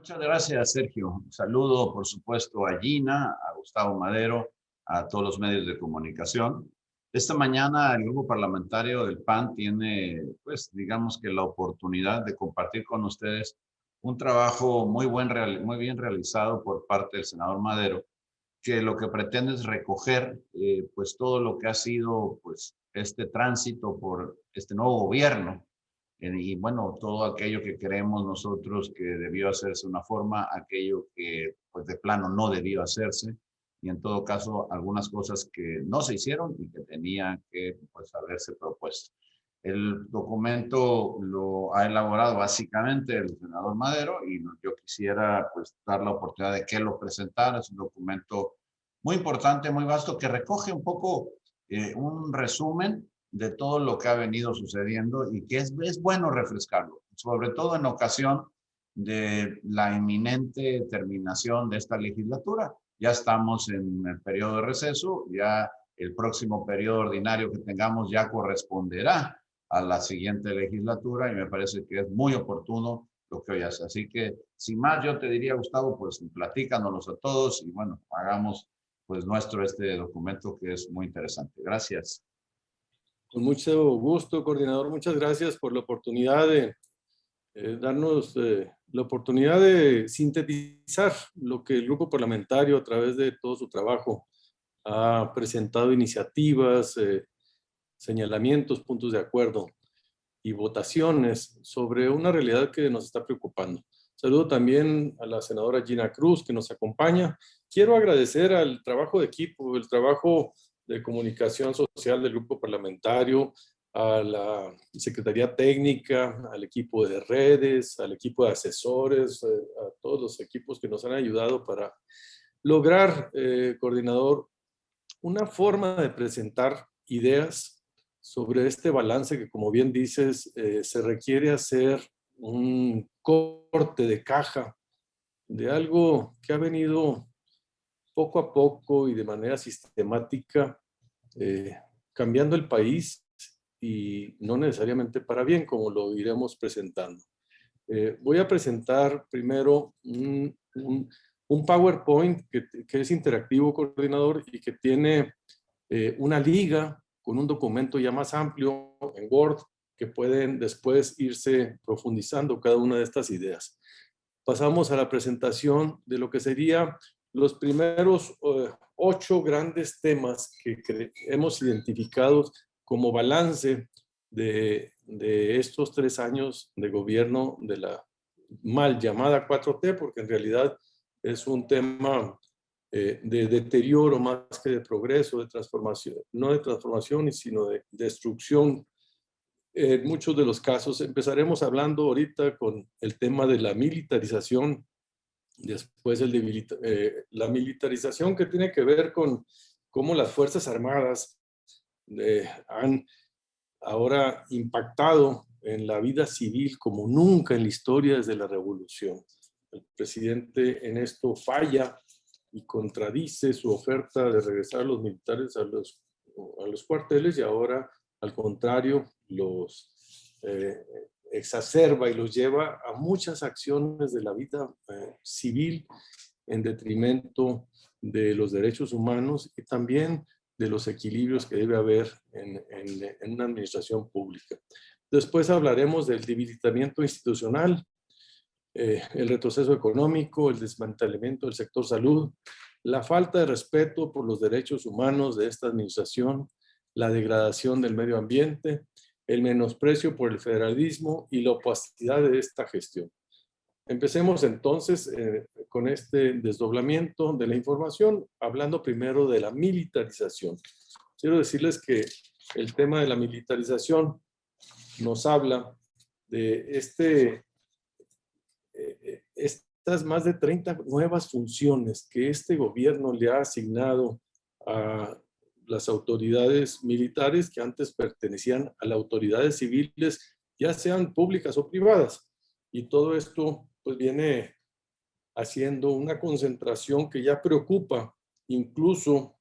Muchas gracias, Sergio. Un saludo, por supuesto, a Gina, a Gustavo Madero, a todos los medios de comunicación. Esta mañana el grupo parlamentario del PAN tiene, pues, digamos que la oportunidad de compartir con ustedes un trabajo muy bien realizado por parte del senador Madero, que lo que pretende es recoger, pues, todo lo que ha sido, pues, este tránsito por este nuevo gobierno y bueno, todo aquello que creemos nosotros que debió hacerse de una forma, aquello que pues de plano no debió hacerse y en todo caso algunas cosas que no se hicieron y que tenían que pues haberse propuesto. El documento lo ha elaborado básicamente el senador Madero y yo quisiera pues dar la oportunidad de que lo presentara. Es un documento muy importante, muy vasto, que recoge un poco un resumen de todo lo que ha venido sucediendo y que es bueno refrescarlo, sobre todo en ocasión de la inminente terminación de esta legislatura. Ya estamos en el periodo de receso, ya el próximo periodo ordinario que tengamos ya corresponderá a la siguiente legislatura y me parece que es muy oportuno lo que hoy hace. Así que, sin más, yo te diría, Gustavo, pues platícanos a todos y bueno, hagamos pues nuestro este documento que es muy interesante. Gracias. Con mucho gusto, coordinador. Muchas gracias por la oportunidad de darnos la oportunidad de sintetizar lo que el grupo parlamentario a través de todo su trabajo ha presentado iniciativas, señalamientos, puntos de acuerdo y votaciones sobre una realidad que nos está preocupando. Saludo también a la senadora Gina Cruz, que nos acompaña. Quiero agradecer al trabajo de equipo, el trabajo de comunicación social del grupo parlamentario, a la Secretaría Técnica, al equipo de redes, al equipo de asesores, a todos los equipos que nos han ayudado para lograr, coordinador, una forma de presentar ideas sobre este balance que, como bien dices, se requiere hacer un corte de caja de algo que ha venido poco a poco y de manera sistemática cambiando el país y no necesariamente para bien, como lo iremos presentando. Voy a presentar primero un PowerPoint que es interactivo, coordinador, y que tiene una liga con un documento ya más amplio en Word que pueden después irse profundizando cada una de estas ideas. Pasamos a la presentación de lo que sería los primeros 8 grandes temas que hemos identificado como balance de estos 3 años de gobierno de la mal llamada 4T, porque en realidad es un tema de deterioro más que de progreso, de transformación, no de transformación, sino de destrucción. En muchos de los casos empezaremos hablando ahorita con el tema de la militarización, después la militarización que tiene que ver con cómo las Fuerzas Armadas han ahora impactado en la vida civil como nunca en la historia desde la revolución. El presidente en esto falla y contradice su oferta de regresar a los militares a los cuarteles y ahora, al contrario, los exacerba y los lleva a muchas acciones de la vida civil en detrimento de los derechos humanos y también de los equilibrios que debe haber en una administración pública. Después hablaremos del debilitamiento institucional, el retroceso económico, el desmantelamiento del sector salud, la falta de respeto por los derechos humanos de esta administración, la degradación del medio ambiente, el menosprecio por el federalismo y la opacidad de esta gestión. Empecemos entonces con este desdoblamiento de la información, hablando primero de la militarización. Quiero decirles que el tema de la militarización nos habla de estas más de 30 nuevas funciones que este gobierno le ha asignado a las autoridades militares que antes pertenecían a las autoridades civiles, ya sean públicas o privadas. Y todo esto pues viene haciendo una concentración que ya preocupa incluso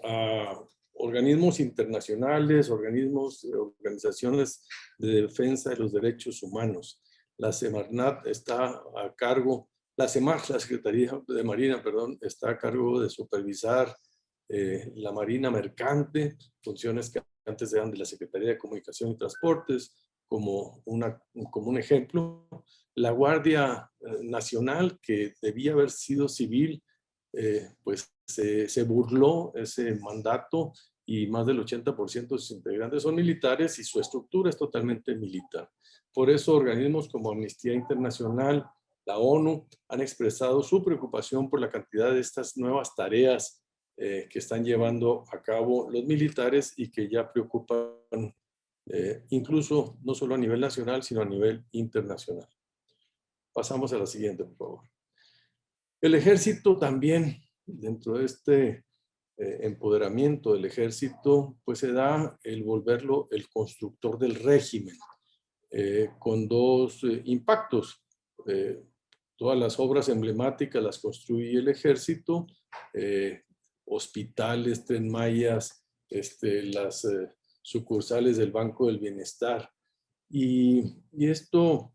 a organismos internacionales, organizaciones de defensa de los derechos humanos. La Semarnat está a cargo La CEMAR, la Secretaría de Marina, perdón, está a cargo de supervisar la Marina Mercante, funciones que antes eran de la Secretaría de Comunicación y Transportes, como un ejemplo. La Guardia Nacional, que debía haber sido civil, pues se burló ese mandato y más del 80% de sus integrantes son militares y su estructura es totalmente militar. Por eso organismos como Amnistía Internacional, la ONU, han expresado su preocupación por la cantidad de estas nuevas tareas que están llevando a cabo los militares y que ya preocupan incluso no solo a nivel nacional, sino a nivel internacional. Pasamos a la siguiente, por favor. El ejército también, dentro de este empoderamiento del ejército, pues se da el volverlo el constructor del régimen, con dos impactos. Todas las obras emblemáticas las construye el ejército, hospitales, Tren Mayas, las sucursales del Banco del Bienestar. Y esto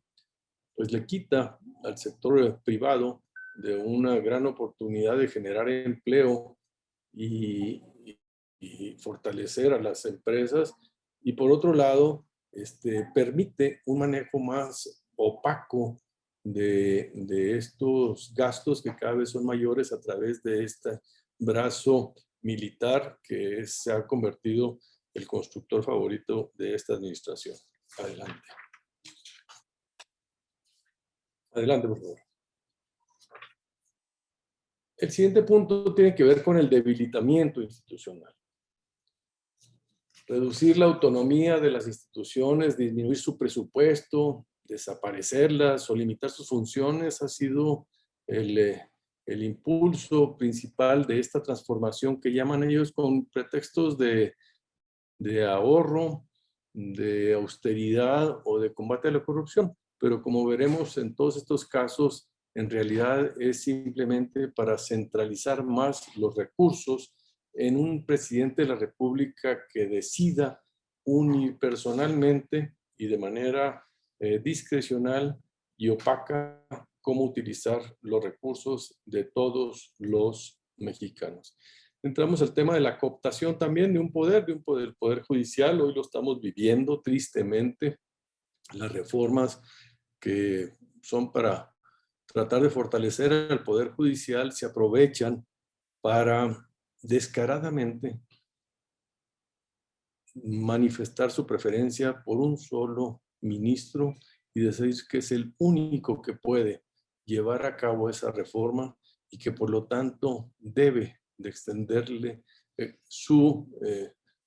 pues le quita al sector privado de una gran oportunidad de generar empleo y fortalecer a las empresas. Y por otro lado, permite un manejo más opaco de estos gastos que cada vez son mayores a través de este brazo militar que se ha convertido el constructor favorito de esta administración. Adelante. Adelante, por favor. El siguiente punto tiene que ver con el debilitamiento institucional. Reducir la autonomía de las instituciones, disminuir su presupuesto, desaparecerlas o limitar sus funciones ha sido el impulso principal de esta transformación que llaman ellos con pretextos de ahorro, de austeridad o de combate a la corrupción. Pero como veremos en todos estos casos, en realidad es simplemente para centralizar más los recursos en un presidente de la República que decida unipersonalmente y de manera discrecional y opaca cómo utilizar los recursos de todos los mexicanos. Entramos al tema de la cooptación también de un poder judicial. Hoy lo estamos viviendo tristemente. Las reformas que son para tratar de fortalecer el poder judicial se aprovechan para descaradamente manifestar su preferencia por un solo ministro y decir que es el único que puede llevar a cabo esa reforma y que por lo tanto debe de extenderle su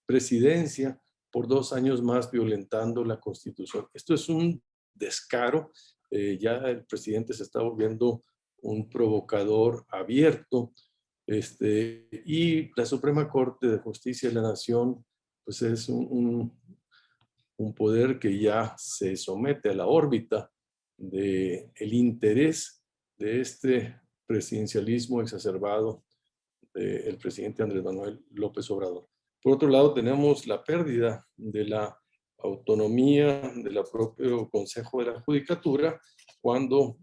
presidencia por 2 años más, violentando la Constitución. Esto es un descaro. Ya el presidente se está volviendo un provocador abierto, y la Suprema Corte de Justicia de la Nación pues es un poder que ya se somete a la órbita del interés de este presidencialismo exacerbado del presidente Andrés Manuel López Obrador. Por otro lado, tenemos la pérdida de la autonomía del propio Consejo de la Judicatura cuando,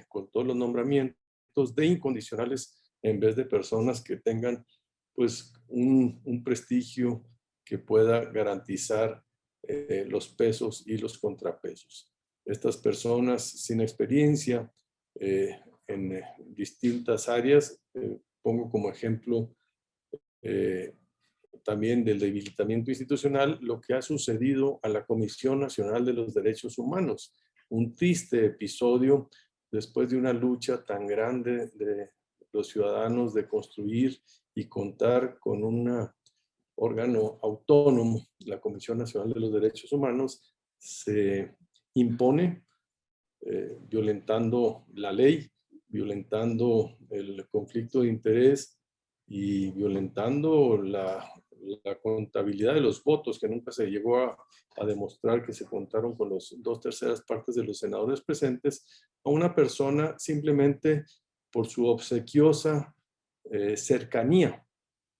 con todos los nombramientos de incondicionales en vez de personas que tengan pues un prestigio que pueda garantizar los pesos y los contrapesos. Estas personas sin experiencia en distintas áreas, pongo como ejemplo también del debilitamiento institucional, lo que ha sucedido a la Comisión Nacional de los Derechos Humanos. Un triste episodio después de una lucha tan grande de los ciudadanos de construir y contar con un órgano autónomo, la Comisión Nacional de los Derechos Humanos, se impone violentando la ley, violentando el conflicto de interés y violentando la contabilidad de los votos, que nunca se llegó a demostrar que se contaron con los 2/3 partes de los senadores presentes, a una persona simplemente por su obsequiosa cercanía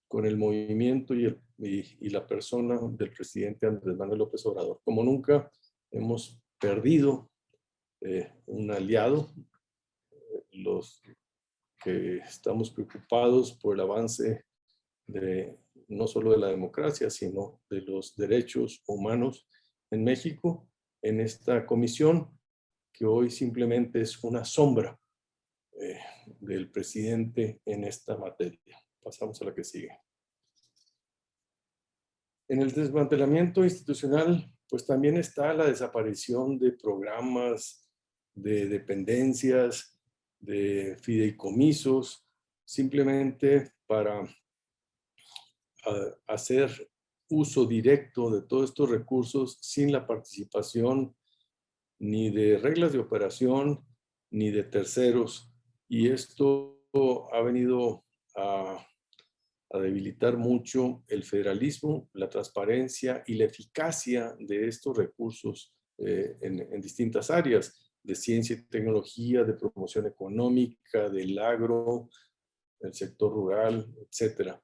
con el movimiento y la persona del presidente Andrés Manuel López Obrador. Como nunca hemos perdido un aliado, los que estamos preocupados por el avance no solo de la democracia, sino de los derechos humanos en México, en esta comisión, que hoy simplemente es una sombra del presidente en esta materia. Pasamos a la que sigue. En el desmantelamiento institucional, pues también está la desaparición de programas, de dependencias, de fideicomisos, simplemente para hacer uso directo de todos estos recursos sin la participación ni de reglas de operación ni de terceros. Y esto ha venido a debilitar mucho el federalismo, la transparencia y la eficacia de estos recursos en distintas áreas de ciencia y tecnología, de promoción económica, del agro, del sector rural, etcétera.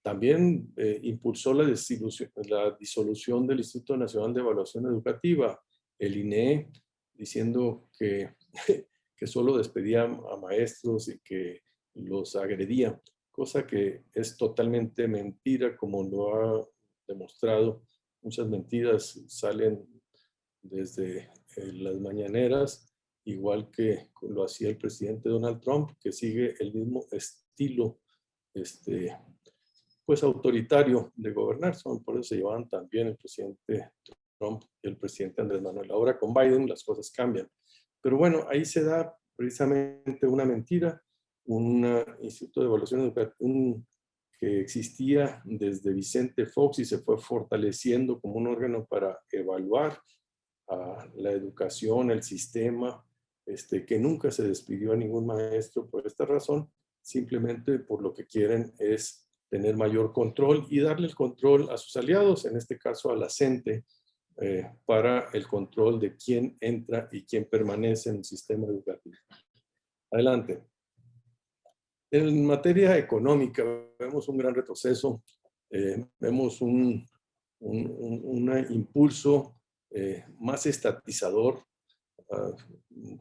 También impulsó la disolución del Instituto Nacional de Evaluación Educativa, el INEE, diciendo que solo despedía a maestros y que los agredía, cosa que es totalmente mentira, como lo ha demostrado. Muchas mentiras salen desde las mañaneras, igual que lo hacía el presidente Donald Trump, que sigue el mismo estilo pues autoritario de gobernar. Por eso se llevaban también el presidente Trump y el presidente Andrés Manuel. Ahora con Biden las cosas cambian. Pero bueno, ahí se da precisamente una mentira, un instituto de evaluación educativa que existía desde Vicente Fox y se fue fortaleciendo como un órgano para evaluar la educación, el sistema, que nunca se despidió a ningún maestro por esta razón, simplemente por lo que quieren es tener mayor control y darle el control a sus aliados, en este caso a la CENTE, para el control de quién entra y quién permanece en el sistema educativo. Adelante. En materia económica vemos un gran retroceso, vemos un impulso más estatizador,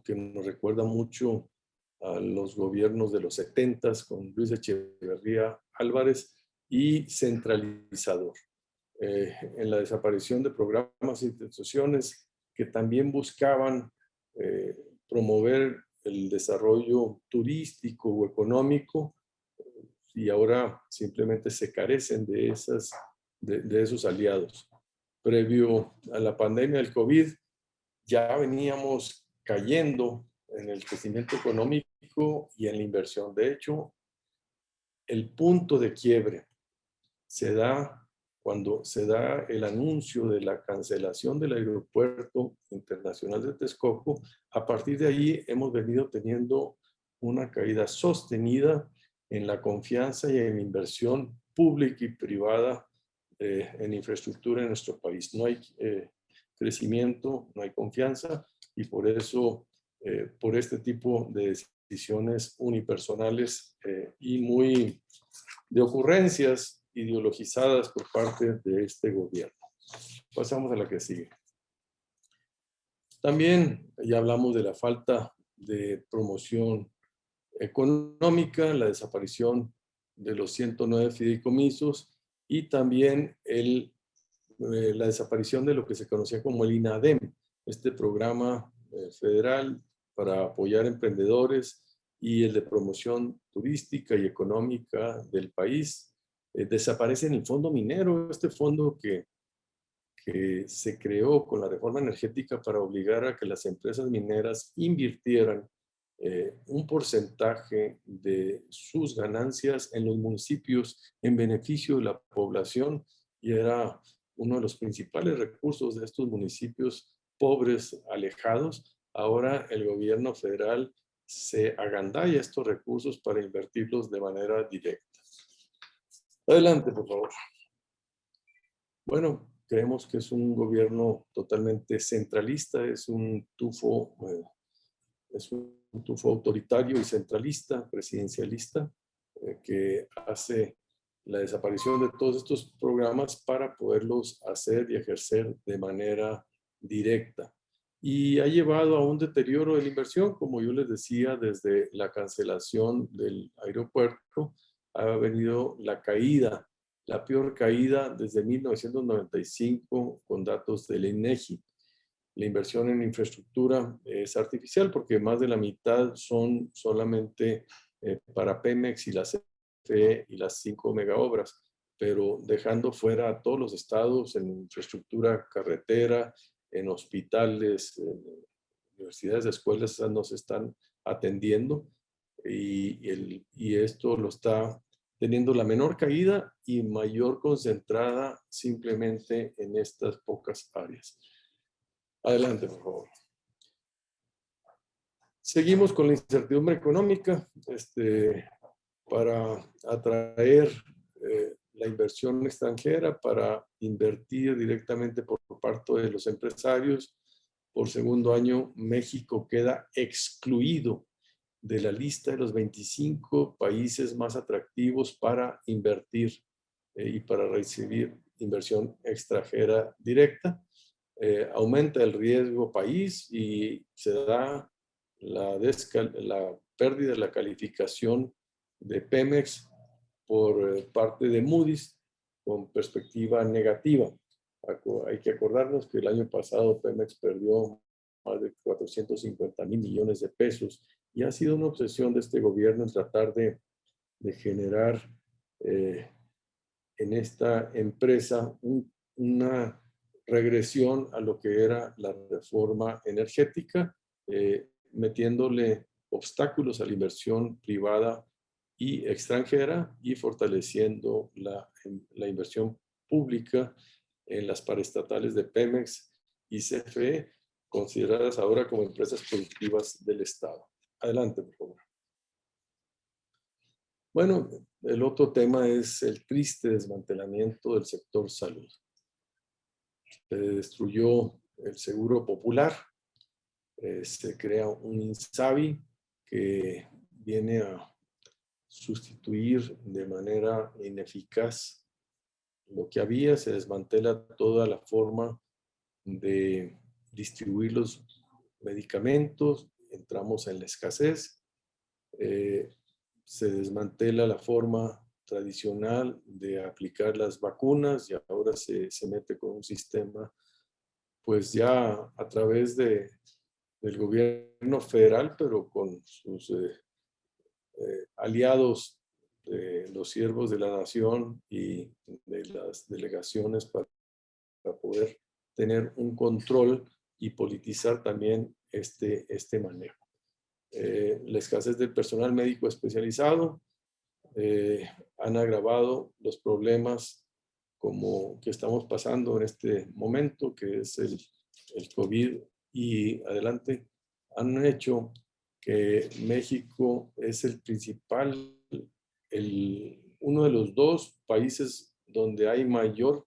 que nos recuerda mucho a los gobiernos de los 70s con Luis Echeverría Álvarez, y centralizador. En la desaparición de programas e instituciones que también buscaban promover el desarrollo turístico o económico, y ahora simplemente se carecen de esos aliados. Previo a la pandemia del COVID, ya veníamos cayendo en el crecimiento económico y en la inversión. De hecho, el punto de quiebre se da cuando se da el anuncio de la cancelación del Aeropuerto Internacional de Texcoco. A partir de ahí hemos venido teniendo una caída sostenida en la confianza y en la inversión pública y privada en infraestructura en nuestro país. No hay crecimiento, no hay confianza, y por eso, por este tipo de decisiones unipersonales y muy de ocurrencias ideologizadas por parte de este gobierno. Pasamos a la que sigue. También ya hablamos de la falta de promoción económica, la desaparición de los 109 fideicomisos y también la desaparición de lo que se conocía como el INADEM, este programa federal para apoyar emprendedores, y el de promoción turística y económica del país. Desaparece en el fondo minero, este fondo que se creó con la reforma energética para obligar a que las empresas mineras invirtieran un porcentaje de sus ganancias en los municipios en beneficio de la población, y era uno de los principales recursos de estos municipios pobres, alejados. Ahora el gobierno federal se agandalla estos recursos para invertirlos de manera directa. Adelante, por favor. Bueno, creemos que es un gobierno totalmente centralista, es un tufo autoritario y centralista, presidencialista, que hace la desaparición de todos estos programas para poderlos hacer y ejercer de manera directa. y ha llevado a un deterioro de la inversión, como yo les decía, desde la cancelación del aeropuerto ha venido la caída, la peor caída desde 1995 con datos del INEGI. La inversión en infraestructura es artificial porque más de la mitad son solamente para Pemex y la CFE y las 5 megaobras, pero dejando fuera a todos los estados en infraestructura carretera, en hospitales, en universidades, escuelas, esas nos están atendiendo y esto lo está teniendo la menor caída y mayor concentrada simplemente en estas pocas áreas. Adelante, por favor. Seguimos con la incertidumbre económica para atraer la inversión extranjera, para invertir directamente por parte de los empresarios. Por segundo año, México queda excluido de la lista de los 25 países más atractivos para invertir y para recibir inversión extranjera directa. Aumenta el riesgo país y se da la pérdida de la calificación de Pemex por parte de Moody's con perspectiva negativa. Hay que acordarnos que el año pasado Pemex perdió más de 450,000 millones de pesos y ha sido una obsesión de este gobierno en tratar de generar en esta empresa una regresión a lo que era la reforma energética, metiéndole obstáculos a la inversión privada y extranjera y fortaleciendo la inversión pública en las paraestatales de Pemex y CFE, consideradas ahora como empresas productivas del Estado. Adelante, por favor. Bueno, el otro tema es el triste desmantelamiento del sector salud. Se destruyó el Seguro Popular, se crea un INSABI que viene a sustituir de manera ineficaz lo que había, se desmantela toda la forma de distribuir los medicamentos, entramos en la escasez, se desmantela la forma tradicional de aplicar las vacunas y ahora se mete con un sistema, pues ya a través del gobierno federal, pero con sus aliados, los siervos de la nación y de las delegaciones para poder tener un control y politizar también este manejo. La escasez del personal médico especializado han agravado los problemas como que estamos pasando en este momento, que es el COVID y adelante, han hecho que México es el principal, uno de los 2 países donde hay mayor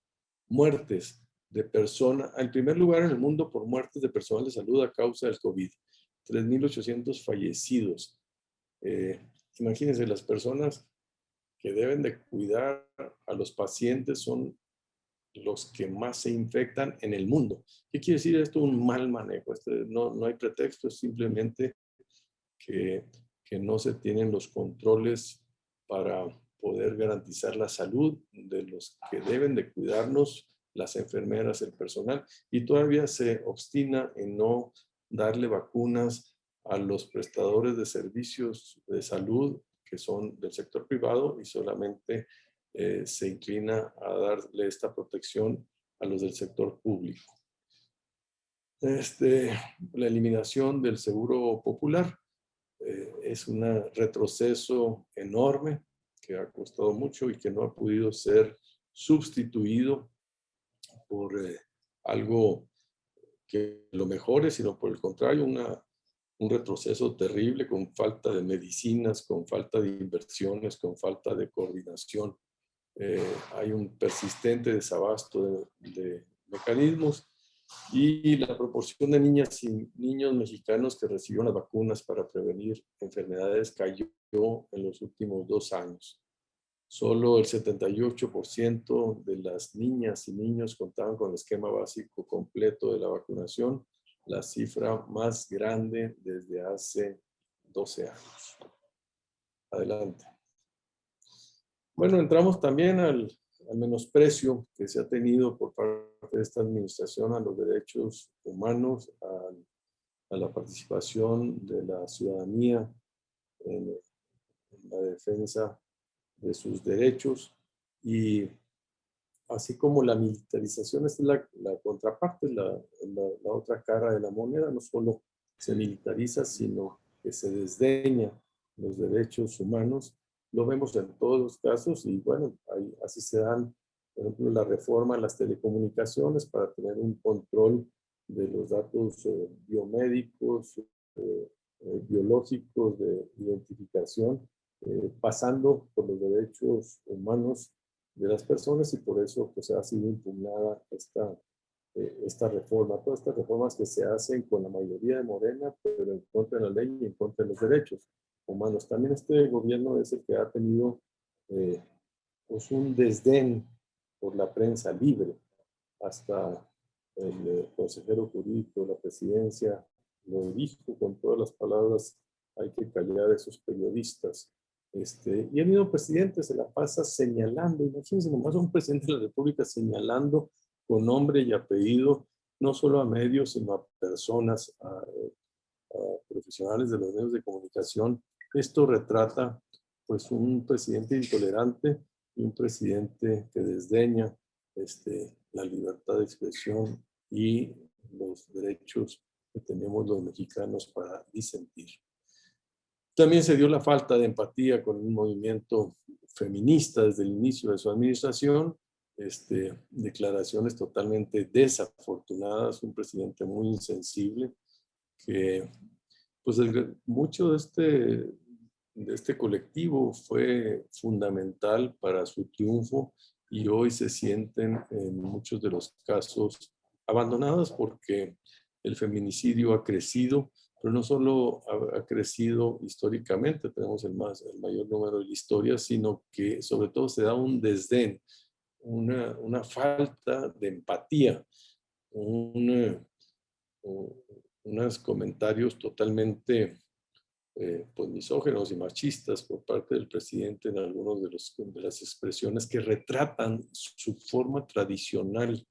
muertes de personas, en primer lugar en el mundo por muertes de personal de salud a causa del COVID, 3,800 fallecidos. Imagínense, las personas que deben de cuidar a los pacientes son los que más se infectan en el mundo. ¿Qué quiere decir esto? Un mal manejo. No hay pretexto, es simplemente que no se tienen los controles para poder garantizar la salud de los que deben de cuidarnos, las enfermeras, el personal, y todavía se obstina en no darle vacunas a los prestadores de servicios de salud que son del sector privado y solamente se inclina a darle esta protección a los del sector público. La eliminación del Seguro Popular es un retroceso enorme que ha costado mucho y que no ha podido ser sustituido por algo que lo mejore, sino por el contrario, un retroceso terrible con falta de medicinas, con falta de inversiones, con falta de coordinación. Hay un persistente desabasto de mecanismos y la proporción de niñas y niños mexicanos que recibieron las vacunas para prevenir enfermedades cayó en los últimos 2 años. Solo el 78% de las niñas y niños contaban con el esquema básico completo de la vacunación, la cifra más grande desde hace 12 años. Adelante. Bueno, entramos también al menosprecio que se ha tenido por parte de esta administración a los derechos humanos, a la participación de la ciudadanía en la defensa de sus derechos, y así como la militarización es la contraparte, la otra cara de la moneda. No solo se militariza, sino que se desdeña los derechos humanos. Lo vemos en todos los casos y bueno, así se dan, por ejemplo, la reforma a las telecomunicaciones para tener un control de los datos biomédicos, biológicos, de identificación, pasando por los derechos humanos de las personas, y por eso pues ha sido impugnada esta reforma, todas estas reformas que se hacen con la mayoría de Morena, pero en contra de la ley y en contra de los derechos humanos. También este gobierno es el que ha tenido pues un desdén por la prensa libre. Hasta el consejero jurídico de la presidencia lo dijo con todas las palabras: hay que callar a esos periodistas. Y el mismo presidente se la pasa señalando, imagínense nomás, un presidente de la República señalando con nombre y apellido no solo a medios, sino a personas, a profesionales de los medios de comunicación. Esto retrata pues un presidente intolerante y un presidente que desdeña la libertad de expresión y los derechos que tenemos los mexicanos para disentir. También se dio la falta de empatía con un movimiento feminista desde el inicio de su administración, declaraciones totalmente desafortunadas, un presidente muy insensible, que pues mucho de este colectivo fue fundamental para su triunfo, y hoy se sienten en muchos de los casos abandonadas porque el feminicidio ha crecido, pero no solo ha crecido históricamente, tenemos el mayor número de la historia, sino que sobre todo se da un desdén, una falta de empatía, unos comentarios totalmente pues misóginos y machistas por parte del presidente en algunos de las expresiones que retratan su forma tradicional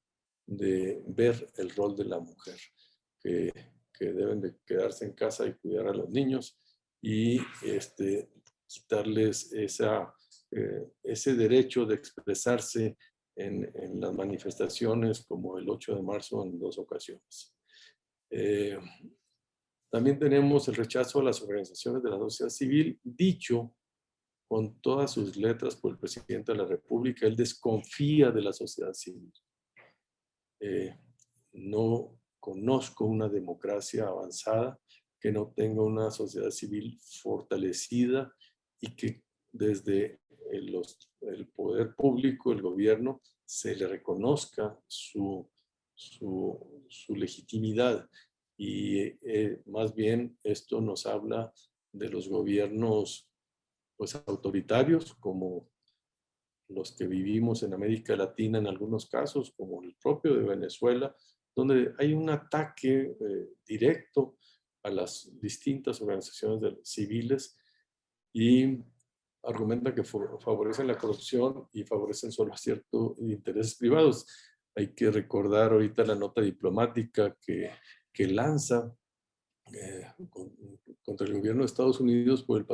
de ver el rol de la mujer, que deben de quedarse en casa y cuidar a los niños, y quitarles ese derecho de expresarse en las manifestaciones, como el 8 de marzo en 2 ocasiones. También tenemos el rechazo a las organizaciones de la sociedad civil, dicho con todas sus letras por el presidente de la República. Él desconfía de la sociedad civil. No conozco una democracia avanzada que no tenga una sociedad civil fortalecida y que desde el poder público, el gobierno, se le reconozca su legitimidad. Y más bien esto nos habla de los gobiernos pues autoritarios, como los que vivimos en América Latina en algunos casos, como el propio de Venezuela, donde hay un ataque directo a las distintas organizaciones civiles, y argumentan que favorecen la corrupción y favorecen solo a ciertos intereses privados. Hay que recordar ahorita la nota diplomática que lanza contra el gobierno de Estados Unidos por el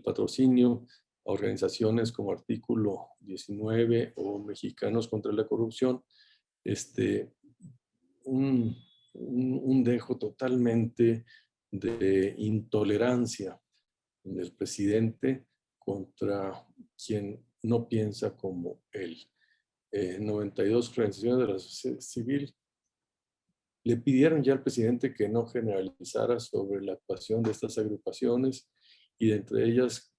patrocinio a organizaciones como Artículo 19 o Mexicanos contra la Corrupción. Un dejo totalmente de intolerancia del presidente contra quien no piensa como él. 92 organizaciones de la sociedad civil le pidieron ya al presidente que no generalizara sobre la actuación de estas agrupaciones, y de entre ellas,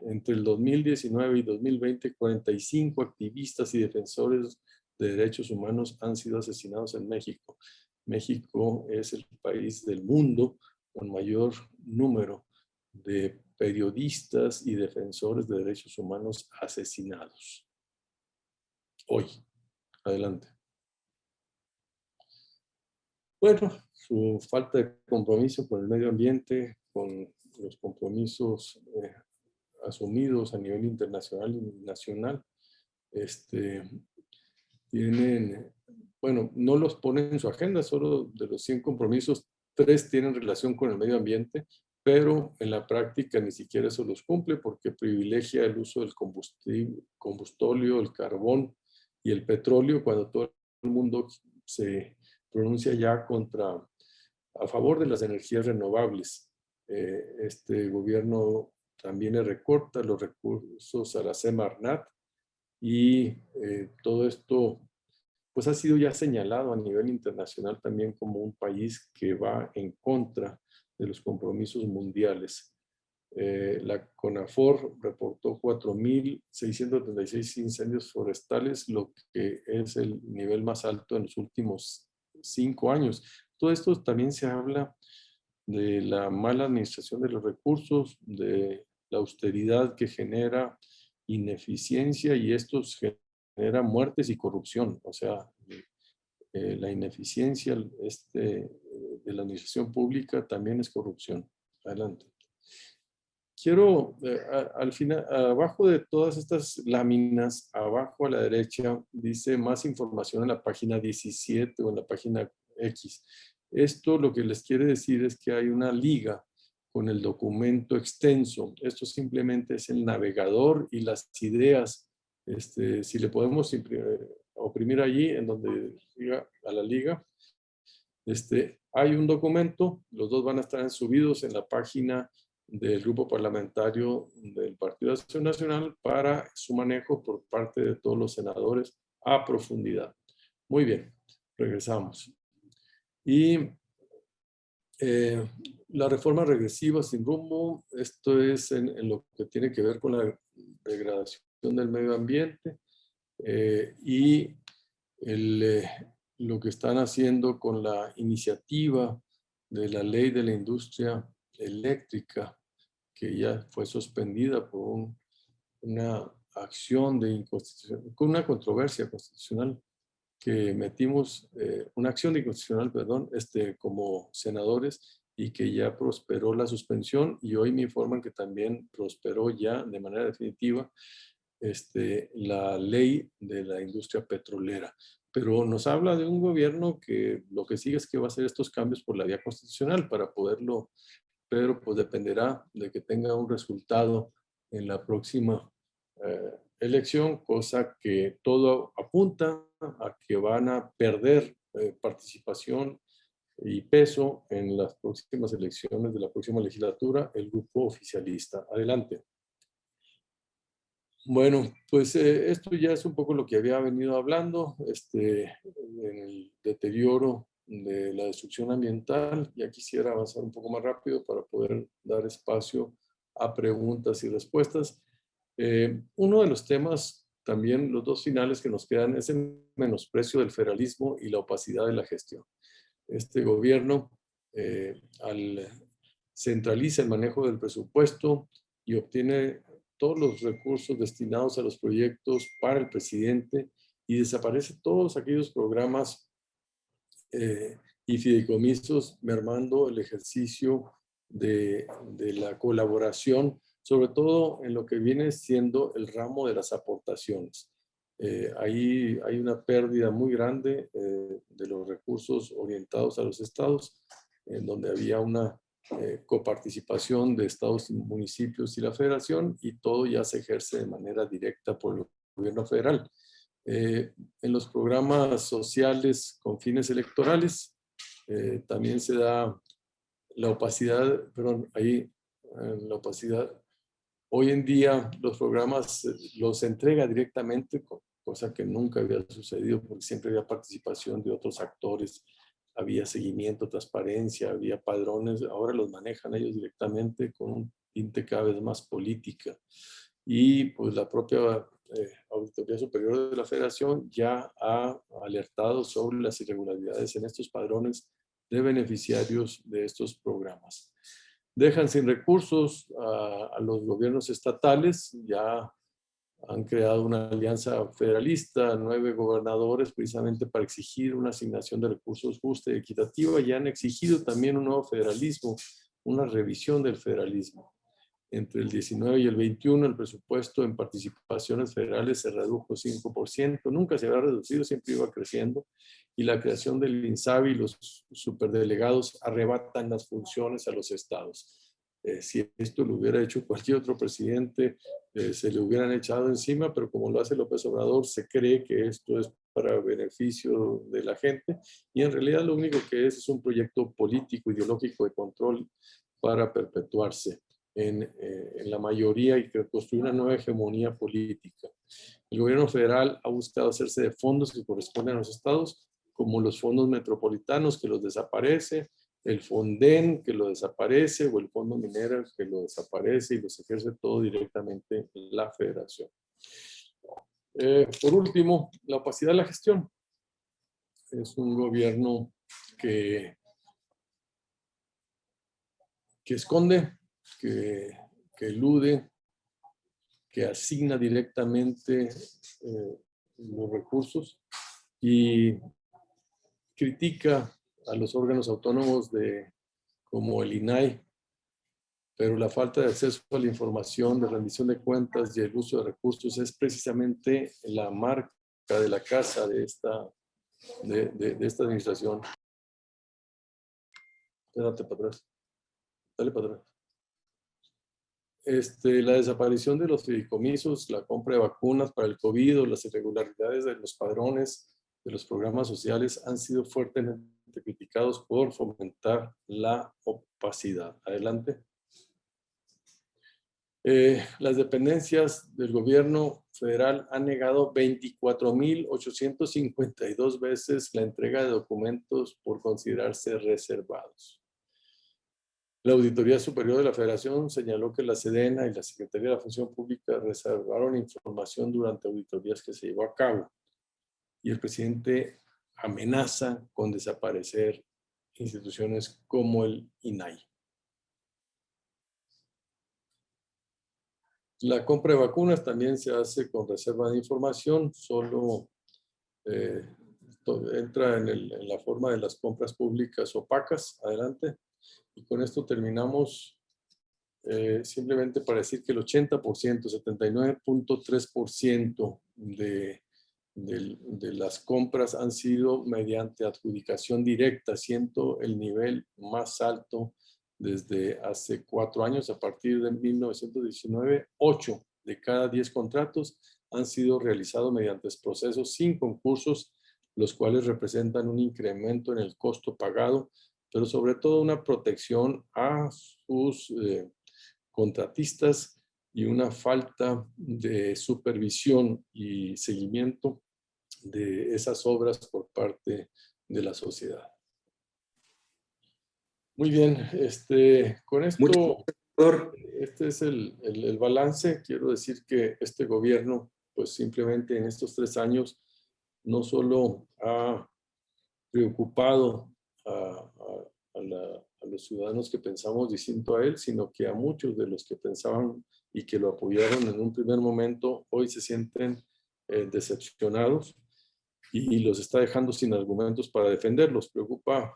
entre el 2019 y 2020, 45 activistas y defensores de derechos humanos han sido asesinados en México. México es el país del mundo con mayor número de periodistas y defensores de derechos humanos asesinados. Hoy. Adelante. Bueno, su falta de compromiso con el medio ambiente, con los compromisos asumidos a nivel internacional y nacional, tienen, bueno, no los ponen en su agenda, solo de los 100 compromisos, 3 tienen relación con el medio ambiente, pero en la práctica ni siquiera eso los cumple porque privilegia el uso del combustóleo, el carbón y el petróleo cuando todo el mundo se pronuncia ya a favor de las energías renovables. Este gobierno también le recorta los recursos a la Semarnat y todo esto pues ha sido ya señalado a nivel internacional también como un país que va en contra de los compromisos mundiales. La CONAFOR reportó 4.636 incendios forestales, lo que es el nivel más alto en los últimos 5 años. Todo esto también se habla de la mala administración de los recursos, de la austeridad que genera ineficiencia y esto genera muertes y corrupción. O sea, la ineficiencia de la administración pública también es corrupción. Adelante. Quiero, al final, abajo de todas estas láminas, abajo a la derecha, dice más información en la página 17 o en la página X. Esto lo que les quiere decir es que hay una liga con el documento extenso. Esto simplemente es el navegador y las ideas. Si le podemos oprimir allí, en donde diga a la liga, hay un documento, los dos van a estar subidos en la página del grupo parlamentario del Partido de Acción Nacional para su manejo por parte de todos los senadores a profundidad. Muy bien, regresamos. Y la reforma regresiva sin rumbo, esto es en lo que tiene que ver con la degradación del medio ambiente y lo que están haciendo con la iniciativa de la ley de la industria eléctrica, que ya fue suspendida por una acción con una controversia constitucional que metimos, una acción de inconstitucional, perdón, como senadores y que ya prosperó la suspensión y hoy me informan que también prosperó ya de manera definitiva la ley de la industria petrolera. Pero nos habla de un gobierno que lo que sigue es que va a hacer estos cambios por la vía constitucional para poderlo, pero pues dependerá de que tenga un resultado en la próxima elección, cosa que todo apunta a que van a perder participación y peso en las próximas elecciones de la próxima legislatura el grupo oficialista. Adelante. Bueno, pues esto ya es un poco lo que había venido hablando, en el deterioro de la destrucción ambiental. Ya quisiera avanzar un poco más rápido para poder dar espacio a preguntas y respuestas. Uno de los temas, también los dos finales que nos quedan, es el menosprecio del federalismo y la opacidad de la gestión. Este gobierno, centraliza el manejo del presupuesto y obtiene todos los recursos destinados a los proyectos para el presidente y desaparece todos aquellos programas y fideicomisos, mermando el ejercicio de la colaboración, sobre todo en lo que viene siendo el ramo de las aportaciones. Ahí hay una pérdida muy grande de los recursos orientados a los estados, en donde había una coparticipación de estados, municipios y la federación, y todo ya se ejerce de manera directa por el gobierno federal. En los programas sociales con fines electorales también se da la opacidad, perdón, ahí la opacidad. Hoy en día los programas los entrega directamente, cosa que nunca había sucedido porque siempre había participación de otros actores, había seguimiento, transparencia, había padrones, ahora los manejan ellos directamente con un tinte cada vez más política. Y pues la propia Auditoría Superior de la Federación ya ha alertado sobre las irregularidades en estos padrones de beneficiarios de estos programas. Dejan sin recursos a los gobiernos estatales, ya Han creado una alianza federalista, 9 gobernadores, precisamente para exigir una asignación de recursos justa y equitativa, y han exigido también un nuevo federalismo, una revisión del federalismo. Entre el 19 y el 21, el presupuesto en participaciones federales se redujo 5%, nunca se había reducido, siempre iba creciendo, y la creación del INSABI y los superdelegados arrebatan las funciones a los estados. Si esto lo hubiera hecho cualquier otro presidente, se le hubieran echado encima, pero como lo hace López Obrador, se cree que esto es para beneficio de la gente, y en realidad lo único que es un proyecto político, ideológico de control para perpetuarse en la mayoría y construir una nueva hegemonía política. El gobierno federal ha buscado hacerse de fondos que corresponden a los estados, como los fondos metropolitanos, que los desaparece, el Fonden, que lo desaparece, o el Fondo Minera, que lo desaparece, y los ejerce todo directamente la federación. Por último, la opacidad de la gestión. Es un gobierno que esconde, que elude, que asigna directamente los recursos y critica a los órganos autónomos como el INAI, pero la falta de acceso a la información, de rendición de cuentas y el uso de recursos es precisamente la marca de la casa de esta administración. Espérate para atrás. Dale para atrás. La desaparición de los fideicomisos, la compra de vacunas para el COVID o las irregularidades de los padrones de los programas sociales han sido fuertemente criticados por fomentar la opacidad. Adelante. Las dependencias del gobierno federal han negado 24,852 veces la entrega de documentos por considerarse reservados. La Auditoría Superior de la Federación señaló que la SEDENA y la Secretaría de la Función Pública reservaron información durante auditorías que se llevó a cabo. Y el presidente amenaza con desaparecer instituciones como el INAI. La compra de vacunas también se hace con reserva de información, solo entra en la forma de las compras públicas opacas. Adelante. Y con esto terminamos, simplemente para decir que el 80%, 79.3% de las compras han sido mediante adjudicación directa, siendo el nivel más alto desde hace 4 años. A partir de 1919, 8 de cada 10 contratos han sido realizados mediante procesos sin concursos, los cuales representan un incremento en el costo pagado, pero sobre todo una protección a sus contratistas y una falta de supervisión y seguimiento de esas obras por parte de la sociedad. Muy bien, con esto, este es el balance. Quiero decir que este gobierno, pues simplemente en estos 3 años, no solo ha preocupado a los ciudadanos que pensamos distinto a él, sino que a muchos de los que pensaban y que lo apoyaron en un primer momento, hoy se sienten decepcionados y los está dejando sin argumentos para defenderlos. Preocupa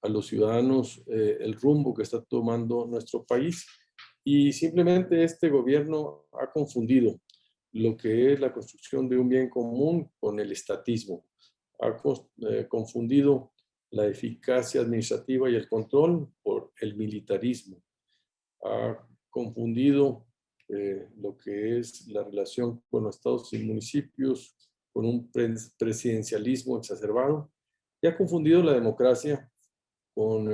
a los ciudadanos el rumbo que está tomando nuestro país, y simplemente este gobierno ha confundido lo que es la construcción de un bien común con el estatismo. Ha confundido la eficacia administrativa y el control por el militarismo. Ha confundido lo que es la relación con los estados y municipios con un presidencialismo exacerbado, y ha confundido la democracia con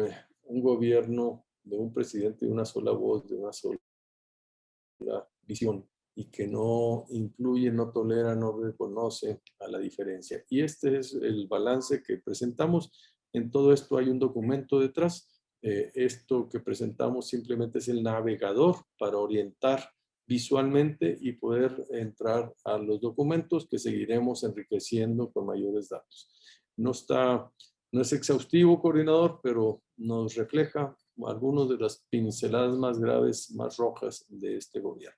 un gobierno de un presidente de una sola voz, de una sola visión, y que no incluye, no tolera, no reconoce a la diferencia. Y este es el balance que presentamos. En todo esto hay un documento detrás. Esto que presentamos simplemente es el navegador para orientar visualmente y poder entrar a los documentos que seguiremos enriqueciendo con mayores datos. No es exhaustivo, coordinador, pero nos refleja algunas de las pinceladas más graves, más rojas de este gobierno.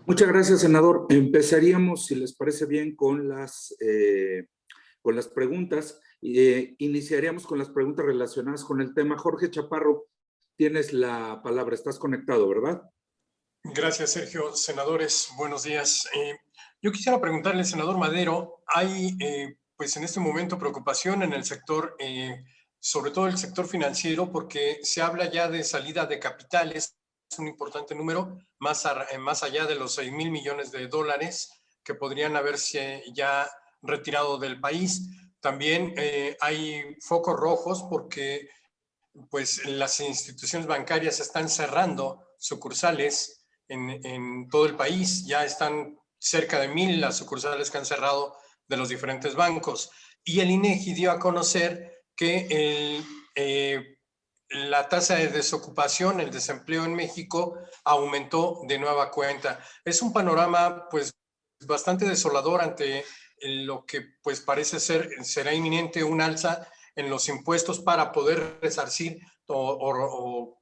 Muchas gracias, senador. Empezaríamos, si les parece bien, con las preguntas. Iniciaríamos con las preguntas relacionadas con el tema. Jorge Chaparro, tienes la palabra. Estás conectado, ¿verdad? Gracias, Sergio. Senadores, buenos días. Yo quisiera preguntarle, senador Madero, hay pues en este momento preocupación en el sector, sobre todo el sector financiero, porque se habla ya de salida de capitales, es un importante número, más allá de los 6,000 millones de dólares que podrían haberse ya retirado del país. También hay focos rojos porque pues las instituciones bancarias están cerrando sucursales en todo el país. Ya están cerca de 1,000 las sucursales que han cerrado de los diferentes bancos. Y el INEGI dio a conocer que la tasa de desocupación, el desempleo en México, aumentó de nueva cuenta. Es un panorama pues bastante desolador ante lo que pues parece ser será inminente un alza en los impuestos para poder resarcir o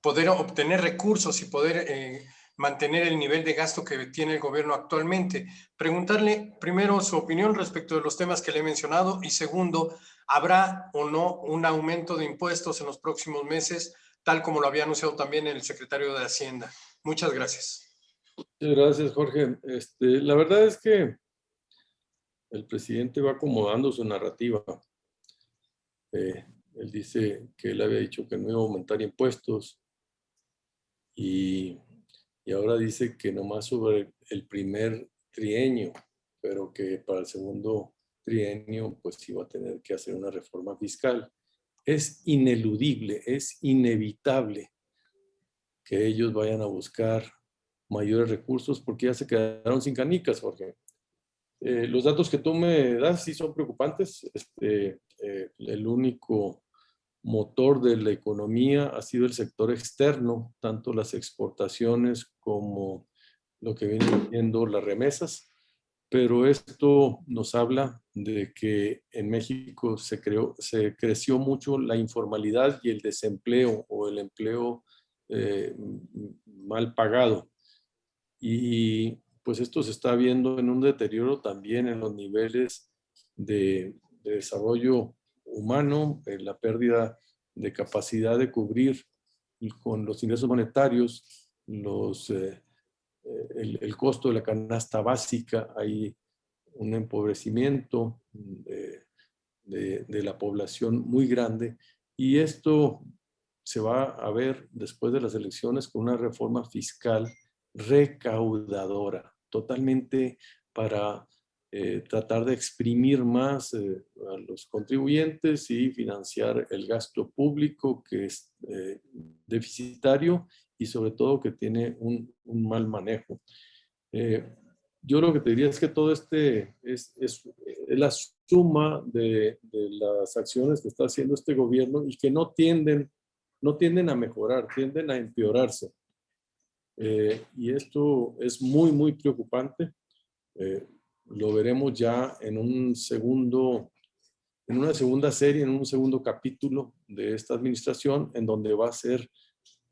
poder obtener recursos y poder mantener el nivel de gasto que tiene el gobierno actualmente. Preguntarle primero su opinión respecto de los temas que le he mencionado y segundo, ¿habrá o no un aumento de impuestos en los próximos meses, tal como lo había anunciado también el secretario de Hacienda? Muchas gracias. Muchas gracias, Jorge. La verdad es que el presidente va acomodando su narrativa. Él dice que él había dicho que no iba a aumentar impuestos y ahora dice que nomás sobre el primer trienio, pero que para el segundo trienio pues iba a tener que hacer una reforma fiscal. Es ineludible, es inevitable que ellos vayan a buscar mayores recursos porque ya se quedaron sin canicas, Jorge. Los datos que tú me das sí son preocupantes. El único motor de la economía ha sido el sector externo, tanto las exportaciones como lo que vienen siendo las remesas. Pero esto nos habla de que en México se creció mucho la informalidad y el desempleo o el empleo mal pagado. Y pues esto se está viendo en un deterioro también en los niveles de desarrollo humano, en la pérdida de capacidad de cubrir con los ingresos monetarios el costo de la canasta básica. Hay un empobrecimiento de la población muy grande y esto se va a ver después de las elecciones con una reforma fiscal recaudadora, totalmente para tratar de exprimir más a los contribuyentes y financiar el gasto público que es deficitario y sobre todo que tiene un mal manejo. Yo lo que te diría es que todo es la suma de las acciones que está haciendo este gobierno y que no tienden a mejorar, tienden a empeorarse. Y esto es muy, muy preocupante. Lo veremos ya en una segunda serie, en un segundo capítulo de esta administración, en donde va a ser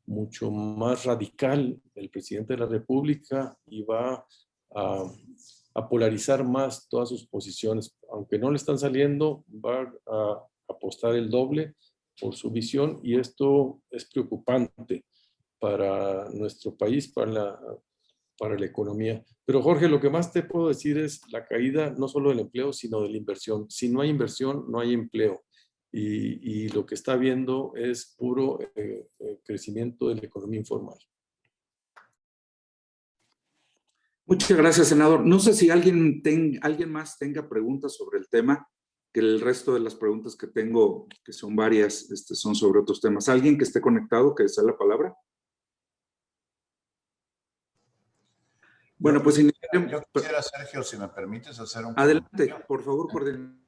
mucho más radical el presidente de la República y va a polarizar más todas sus posiciones. Aunque no le están saliendo, va a apostar el doble por su visión y esto es preocupante para nuestro país, para la economía. Pero Jorge, lo que más te puedo decir es la caída no solo del empleo, sino de la inversión. Si no hay inversión, no hay empleo. Y lo que está viendo es puro crecimiento de la economía informal. Muchas gracias, senador. No sé si alguien más tenga preguntas sobre el tema, que el resto de las preguntas que tengo, que son varias, son sobre otros temas. ¿Alguien que esté conectado, que desee la palabra? Bueno, pues yo quisiera, Sergio, si me permites hacer un adelante, comentario. por favor, coordinador.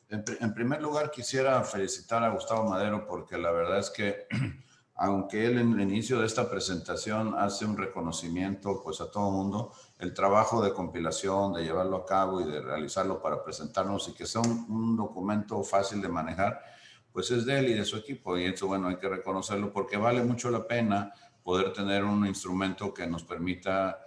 En primer lugar, quisiera felicitar a Gustavo Madero porque la verdad es que, aunque él en el inicio de esta presentación hace un reconocimiento pues a todo el mundo, el trabajo de compilación, de llevarlo a cabo y de realizarlo para presentarnos y que sea un documento fácil de manejar, pues es de él y de su equipo. Y eso, bueno, hay que reconocerlo porque vale mucho la pena poder tener un instrumento que nos permita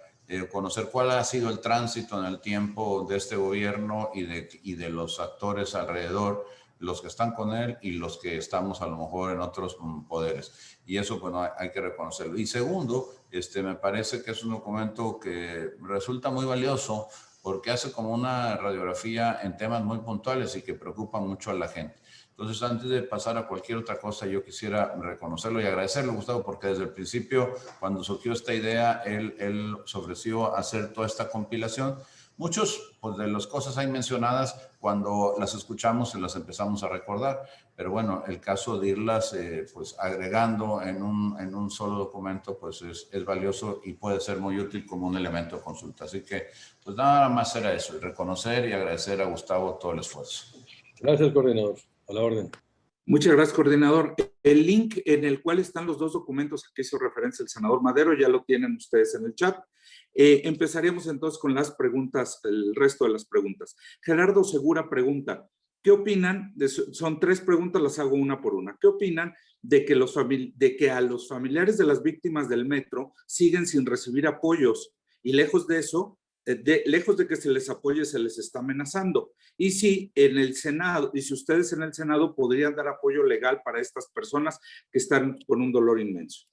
conocer cuál ha sido el tránsito en el tiempo de este gobierno y de los actores alrededor, los que están con él y los que estamos a lo mejor en otros poderes. Y eso, bueno, hay que reconocerlo. Y segundo, me parece que es un documento que resulta muy valioso porque hace como una radiografía en temas muy puntuales y que preocupan mucho a la gente. Entonces, antes de pasar a cualquier otra cosa, yo quisiera reconocerlo y agradecerle, Gustavo, porque desde el principio, cuando surgió esta idea, él se ofreció a hacer toda esta compilación. Muchos pues, de las cosas ahí mencionadas, cuando las escuchamos, se las empezamos a recordar. Pero bueno, el caso de irlas pues, agregando en un solo documento pues es valioso y puede ser muy útil como un elemento de consulta. Así que pues nada más era eso, y reconocer y agradecer a Gustavo todo el esfuerzo. Gracias, coordinador. A la orden. Muchas gracias, coordinador. El link en el cual están los dos documentos a que hizo referencia el senador Madero ya lo tienen ustedes en el chat. Empezaríamos entonces con las preguntas, el resto de las preguntas. Gerardo Segura pregunta, ¿qué opinan? Son 3 preguntas, las hago una por una. ¿Qué opinan de que a los familiares de las víctimas del metro siguen sin recibir apoyos? Y lejos de eso, lejos de que se les apoye, se les está amenazando. Y si en el Senado, y si ustedes en el Senado podrían dar apoyo legal para estas personas que están con un dolor inmenso.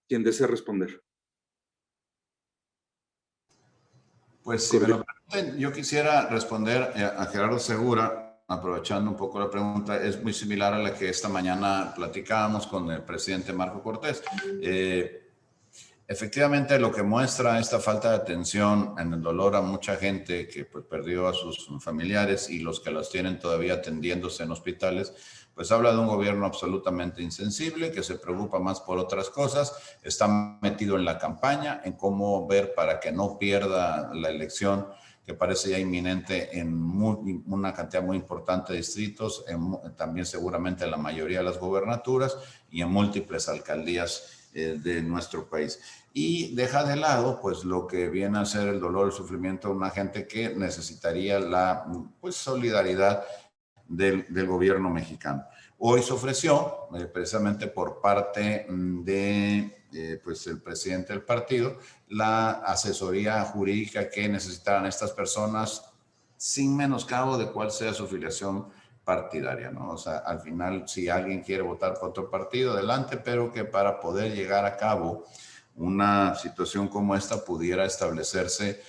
¿Quién desea responder? Pues si me lo permiten, yo quisiera responder a Gerardo Segura, aprovechando un poco la pregunta, es muy similar a la que esta mañana platicábamos con el presidente Marco Cortés. Efectivamente, lo que muestra esta falta de atención en el dolor a mucha gente que pues, perdió a sus familiares y los que los tienen todavía atendiéndose en hospitales, pues habla de un gobierno absolutamente insensible, que se preocupa más por otras cosas, está metido en la campaña, en cómo ver para que no pierda la elección, que parece ya inminente en una cantidad muy importante de distritos, también seguramente en la mayoría de las gobernaturas y en múltiples alcaldías de nuestro país. Y deja de lado pues lo que viene a ser el dolor y el sufrimiento de una gente que necesitaría la pues, solidaridad del gobierno mexicano. Hoy se ofreció precisamente por parte de pues el presidente del partido la asesoría jurídica que necesitaran estas personas sin menoscabo de cuál sea su afiliación partidaria, ¿no? O sea, al final, si alguien quiere votar por otro partido, adelante, pero que para poder llegar a cabo una situación como esta pudiera establecerse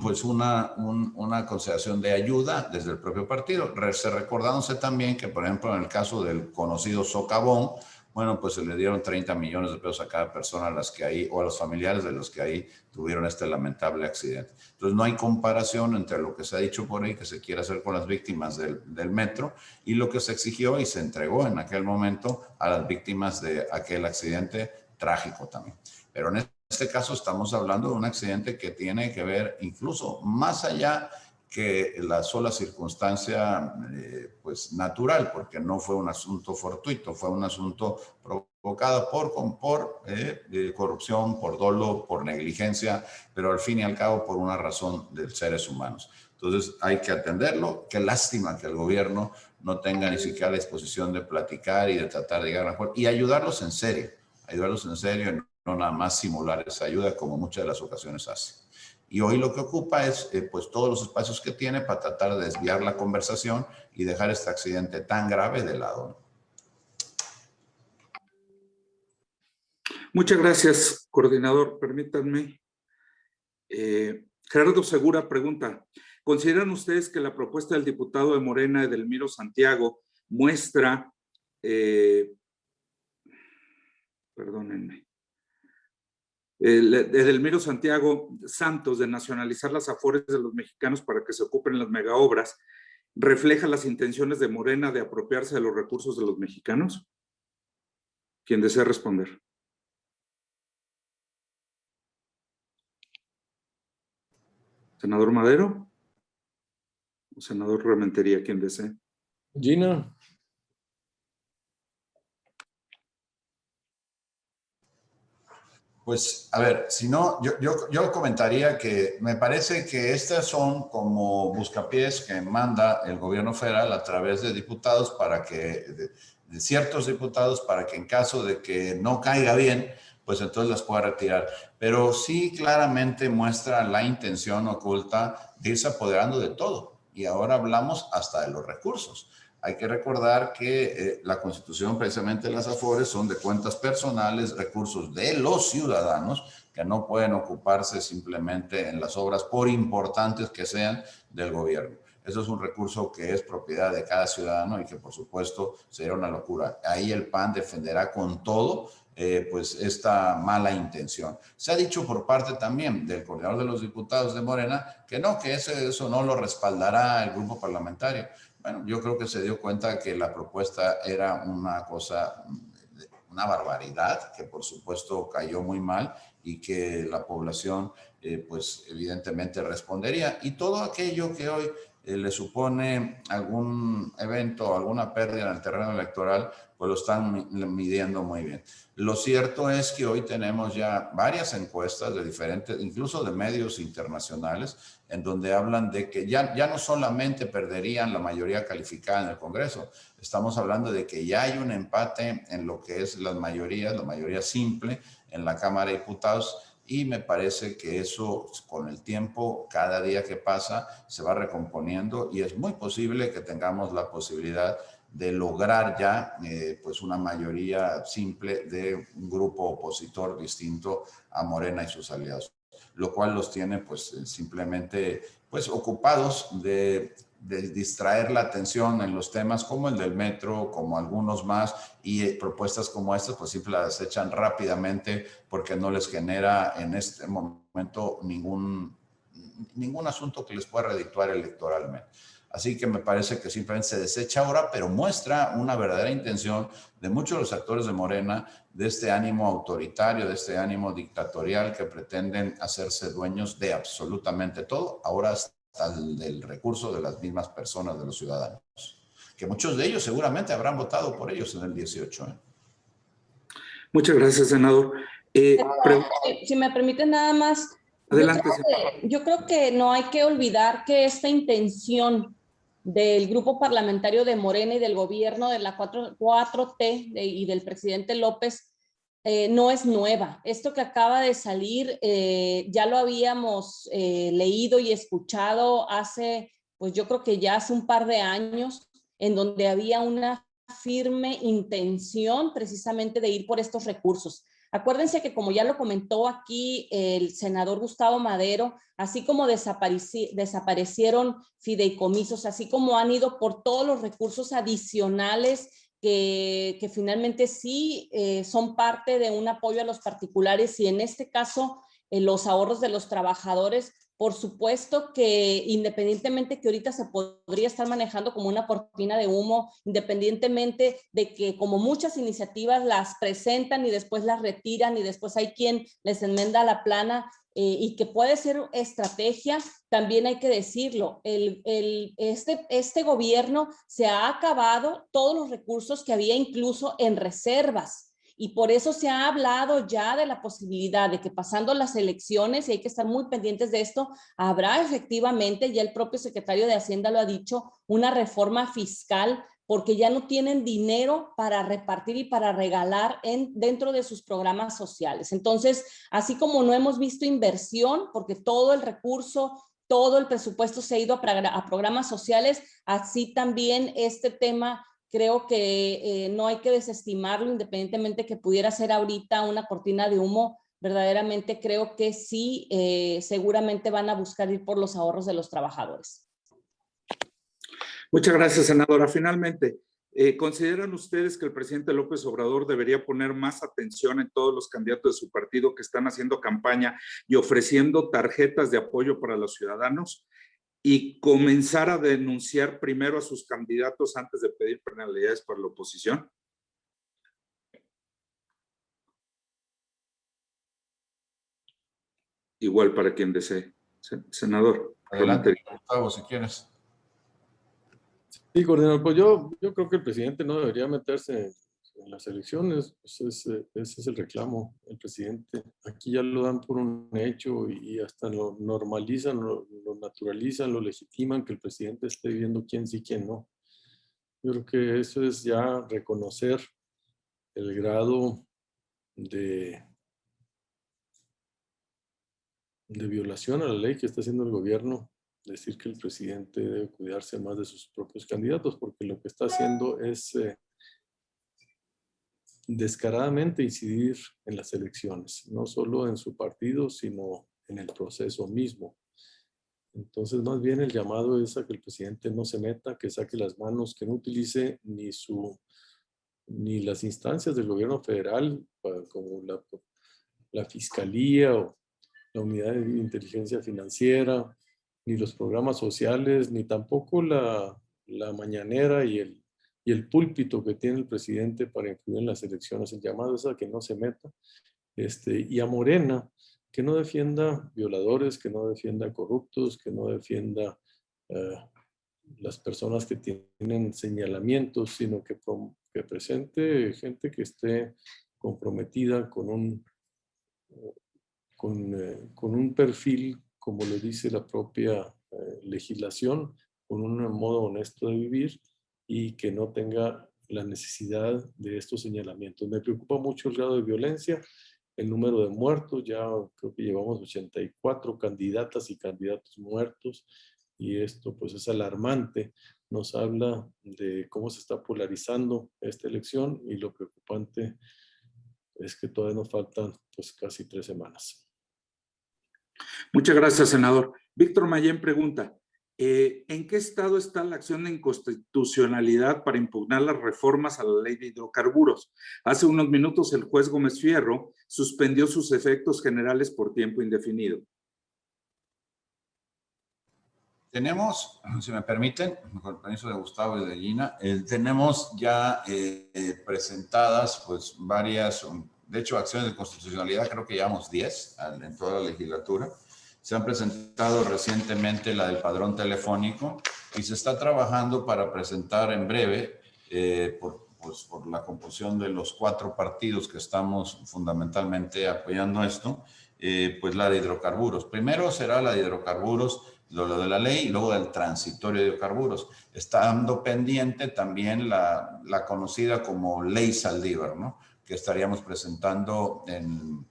pues una consideración de ayuda desde el propio partido. Recordándose también que, por ejemplo, en el caso del conocido socavón, bueno, pues se le dieron 30 millones de pesos a cada persona a las que ahí, o a los familiares de los que ahí tuvieron este lamentable accidente. Entonces, no hay comparación entre lo que se ha dicho por ahí que se quiere hacer con las víctimas del metro y lo que se exigió y se entregó en aquel momento a las víctimas de aquel accidente trágico también. Pero en este caso estamos hablando de un accidente que tiene que ver incluso más allá que la sola circunstancia pues natural, porque no fue un asunto fortuito, fue un asunto provocado por corrupción, por dolo, por negligencia, pero al fin y al cabo por una razón de seres humanos. Entonces hay que atenderlo. Qué lástima que el gobierno no tenga ni siquiera la disposición de platicar y de tratar de llegar a un acuerdo y ayudarlos en serio, no nada más simular esa ayuda como muchas de las ocasiones hace. Y hoy lo que ocupa es pues todos los espacios que tiene para tratar de desviar la conversación y dejar este accidente tan grave de lado. Muchas gracias, coordinador. Permítanme. Gerardo Segura pregunta, ¿consideran ustedes que la propuesta del diputado de Morena, Edelmiro Santiago, muestra, perdónenme, Edelmiro Santiago Santos, de nacionalizar las afores de los mexicanos para que se ocupen en las megaobras, refleja las intenciones de Morena de apropiarse de los recursos de los mexicanos? ¿Quién desea responder? ¿Senador Madero? ¿O senador Rementería? ¿Quién desea? Gina. Pues, a ver, si no, yo comentaría que me parece que estas son como buscapiés que manda el gobierno federal a través de diputados para que, de ciertos diputados, para que en caso de que no caiga bien, pues entonces las pueda retirar. Pero sí claramente muestra la intención oculta de irse apoderando de todo. Y ahora hablamos hasta de los recursos. Hay que recordar que la Constitución, precisamente las AFORES, son de cuentas personales, recursos de los ciudadanos que no pueden ocuparse simplemente en las obras, por importantes que sean, del gobierno. Eso es un recurso que es propiedad de cada ciudadano y que, por supuesto, sería una locura. Ahí el PAN defenderá con todo pues esta mala intención. Se ha dicho por parte también del coordinador de los diputados de Morena que no, que eso no lo respaldará el grupo parlamentario. Bueno, yo creo que se dio cuenta que la propuesta era una cosa, una barbaridad, que por supuesto cayó muy mal y que la población pues evidentemente respondería. Y todo aquello que hoy le supone algún evento, alguna pérdida en el terreno electoral, pues lo están midiendo muy bien. Lo cierto es que hoy tenemos ya varias encuestas de diferentes, incluso de medios internacionales, en donde hablan de que ya no solamente perderían la mayoría calificada en el Congreso, estamos hablando de que ya hay un empate en lo que es las mayorías, la mayoría simple en la Cámara de Diputados, y me parece que eso con el tiempo, cada día que pasa, se va recomponiendo y es muy posible que tengamos la posibilidad de lograr ya pues una mayoría simple de un grupo opositor distinto a Morena y sus aliados, lo cual los tiene pues simplemente pues ocupados de distraer la atención en los temas como el del metro, como algunos más, y propuestas como estas pues siempre las echan rápidamente porque no les genera en este momento ningún asunto que les pueda redituar electoralmente. Así que me parece que simplemente se desecha ahora, pero muestra una verdadera intención de muchos de los actores de Morena, de este ánimo autoritario, de este ánimo dictatorial que pretenden hacerse dueños de absolutamente todo, ahora hasta el recurso de las mismas personas, de los ciudadanos, que muchos de ellos seguramente habrán votado por ellos en el 18. Muchas gracias, senador. Si me permiten nada más, Adelante. yo creo que no hay que olvidar que esta intención del grupo parlamentario de Morena y del gobierno de la 4T y del presidente López no es nueva. Esto que acaba de salir ya lo habíamos leído y escuchado hace, pues yo creo que ya hace un par de años, en donde había una firme intención precisamente de ir por estos recursos. Acuérdense que, como ya lo comentó aquí el senador Gustavo Madero, así como desaparecieron fideicomisos, así como han ido por todos los recursos adicionales que finalmente sí son parte de un apoyo a los particulares, y en este caso los ahorros de los trabajadores, por supuesto que independientemente que ahorita se podría estar manejando como una cortina de humo, independientemente de que como muchas iniciativas las presentan y después las retiran y después hay quien les enmenda la plana, y que puede ser estrategia, también hay que decirlo, este gobierno se ha acabado todos los recursos que había incluso en reservas. Y por eso se ha hablado ya de la posibilidad de que pasando las elecciones, y hay que estar muy pendientes de esto, habrá efectivamente, ya el propio secretario de Hacienda lo ha dicho, una reforma fiscal, porque ya no tienen dinero para repartir y para regalar dentro de sus programas sociales. Entonces, así como no hemos visto inversión, porque todo el recurso, todo el presupuesto se ha ido a programas sociales, así también este tema creo que no hay que desestimarlo, independientemente que pudiera ser ahorita una cortina de humo. Verdaderamente creo que sí, seguramente van a buscar ir por los ahorros de los trabajadores. Muchas gracias, senadora. Finalmente, ¿consideran ustedes que el presidente López Obrador debería poner más atención en todos los candidatos de su partido que están haciendo campaña y ofreciendo tarjetas de apoyo para los ciudadanos, y comenzar a denunciar primero a sus candidatos antes de pedir penalidades para la oposición? Igual para quien desee. Senador. Adelante, Gustavo, si quieres. Sí, coordinador, pues yo creo que el presidente no debería meterse en las elecciones, pues ese es el reclamo. El presidente aquí ya lo dan por un hecho y hasta lo normalizan, lo naturalizan, lo legitiman, que el presidente esté viendo quién sí, quién no. Yo creo que eso es ya reconocer el grado de violación a la ley que está haciendo el gobierno, decir que el presidente debe cuidarse más de sus propios candidatos, porque lo que está haciendo es descaradamente incidir en las elecciones, no solo en su partido, sino en el proceso mismo. Entonces, más bien el llamado es a que el presidente no se meta, que saque las manos, que no utilice ni las instancias del gobierno federal, como la Fiscalía o la Unidad de Inteligencia Financiera, ni los programas sociales, ni tampoco la mañanera y el púlpito que tiene el presidente para influir en las elecciones. El llamado es a que no se meta. Y a Morena, que no defienda violadores, que no defienda corruptos, que no defienda las personas que tienen señalamientos, sino que presente gente que esté comprometida con un perfil, como lo dice la propia legislación, con un modo honesto de vivir y que no tenga la necesidad de estos señalamientos. Me preocupa mucho el grado de violencia, el número de muertos, ya creo que llevamos 84 candidatas y candidatos muertos, y esto pues es alarmante. Nos habla de cómo se está polarizando esta elección, y lo preocupante es que todavía nos faltan pues casi 3 semanas. Muchas gracias, senador. Víctor Mayén pregunta, ¿en qué estado está la acción de inconstitucionalidad para impugnar las reformas a la ley de hidrocarburos? Hace unos minutos el juez Gómez Fierro suspendió sus efectos generales por tiempo indefinido. Tenemos, si me permiten, con el permiso de Gustavo y de Gina, tenemos ya presentadas pues varias, de hecho, acciones de constitucionalidad, creo que llevamos 10 en toda la legislatura. Se han presentado recientemente la del padrón telefónico y se está trabajando para presentar en breve, por la composición de los 4 partidos que estamos fundamentalmente apoyando esto, pues la de hidrocarburos. Primero será la de hidrocarburos, lo de la ley, y luego del transitorio de hidrocarburos. Estando pendiente también la conocida como ley Saldívar, ¿no?, que estaríamos presentando en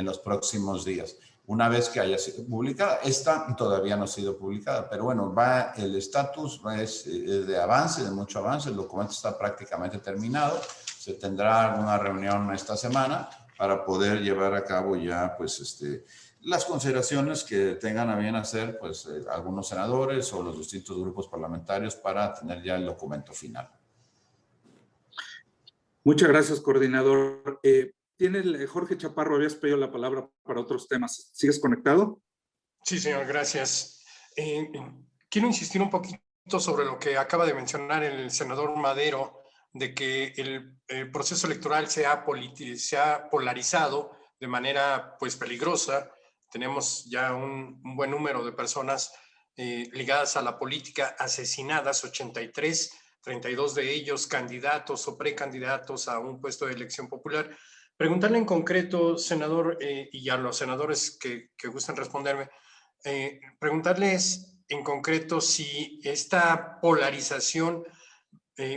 los próximos días. Una vez que haya sido publicada, esta todavía no ha sido publicada, pero bueno, el estatus es de avance, de mucho avance, el documento está prácticamente terminado, se tendrá alguna reunión esta semana para poder llevar a cabo ya pues las consideraciones que tengan a bien hacer pues algunos senadores o los distintos grupos parlamentarios para tener ya el documento final. Muchas gracias, coordinador. Jorge Chaparro, habías pedido la palabra para otros temas. ¿Sigues conectado? Sí, señor, gracias. Quiero insistir un poquito sobre lo que acaba de mencionar el senador Madero, de que el proceso electoral se ha polarizado de manera pues peligrosa. Tenemos ya un buen número de personas ligadas a la política asesinadas, 83, 32 de ellos candidatos o precandidatos a un puesto de elección popular. Preguntarle en concreto, senador, y a los senadores que gusten responderme, preguntarles en concreto si esta polarización,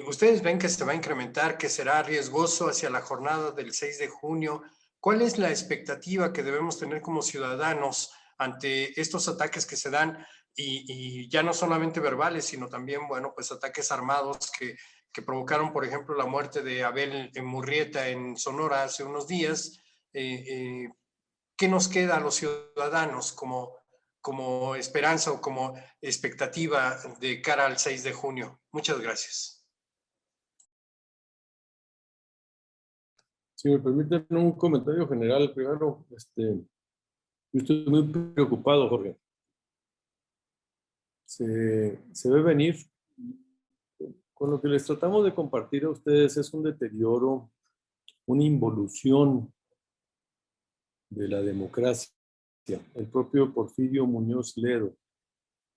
ustedes ven que se va a incrementar, que será riesgoso hacia la jornada del 6 de junio. ¿Cuál es la expectativa que debemos tener como ciudadanos ante estos ataques que se dan, y ya no solamente verbales, sino también, bueno, pues ataques armados que provocaron, por ejemplo, la muerte de Abel Murrieta en Sonora hace unos días? ¿Qué nos queda a los ciudadanos como esperanza o como expectativa de cara al 6 de junio? Muchas gracias. Si me permiten un comentario general primero, yo estoy muy preocupado, Jorge. Se ve venir. Con lo que les tratamos de compartir a ustedes es un deterioro, una involución de la democracia. El propio Porfirio Muñoz Ledo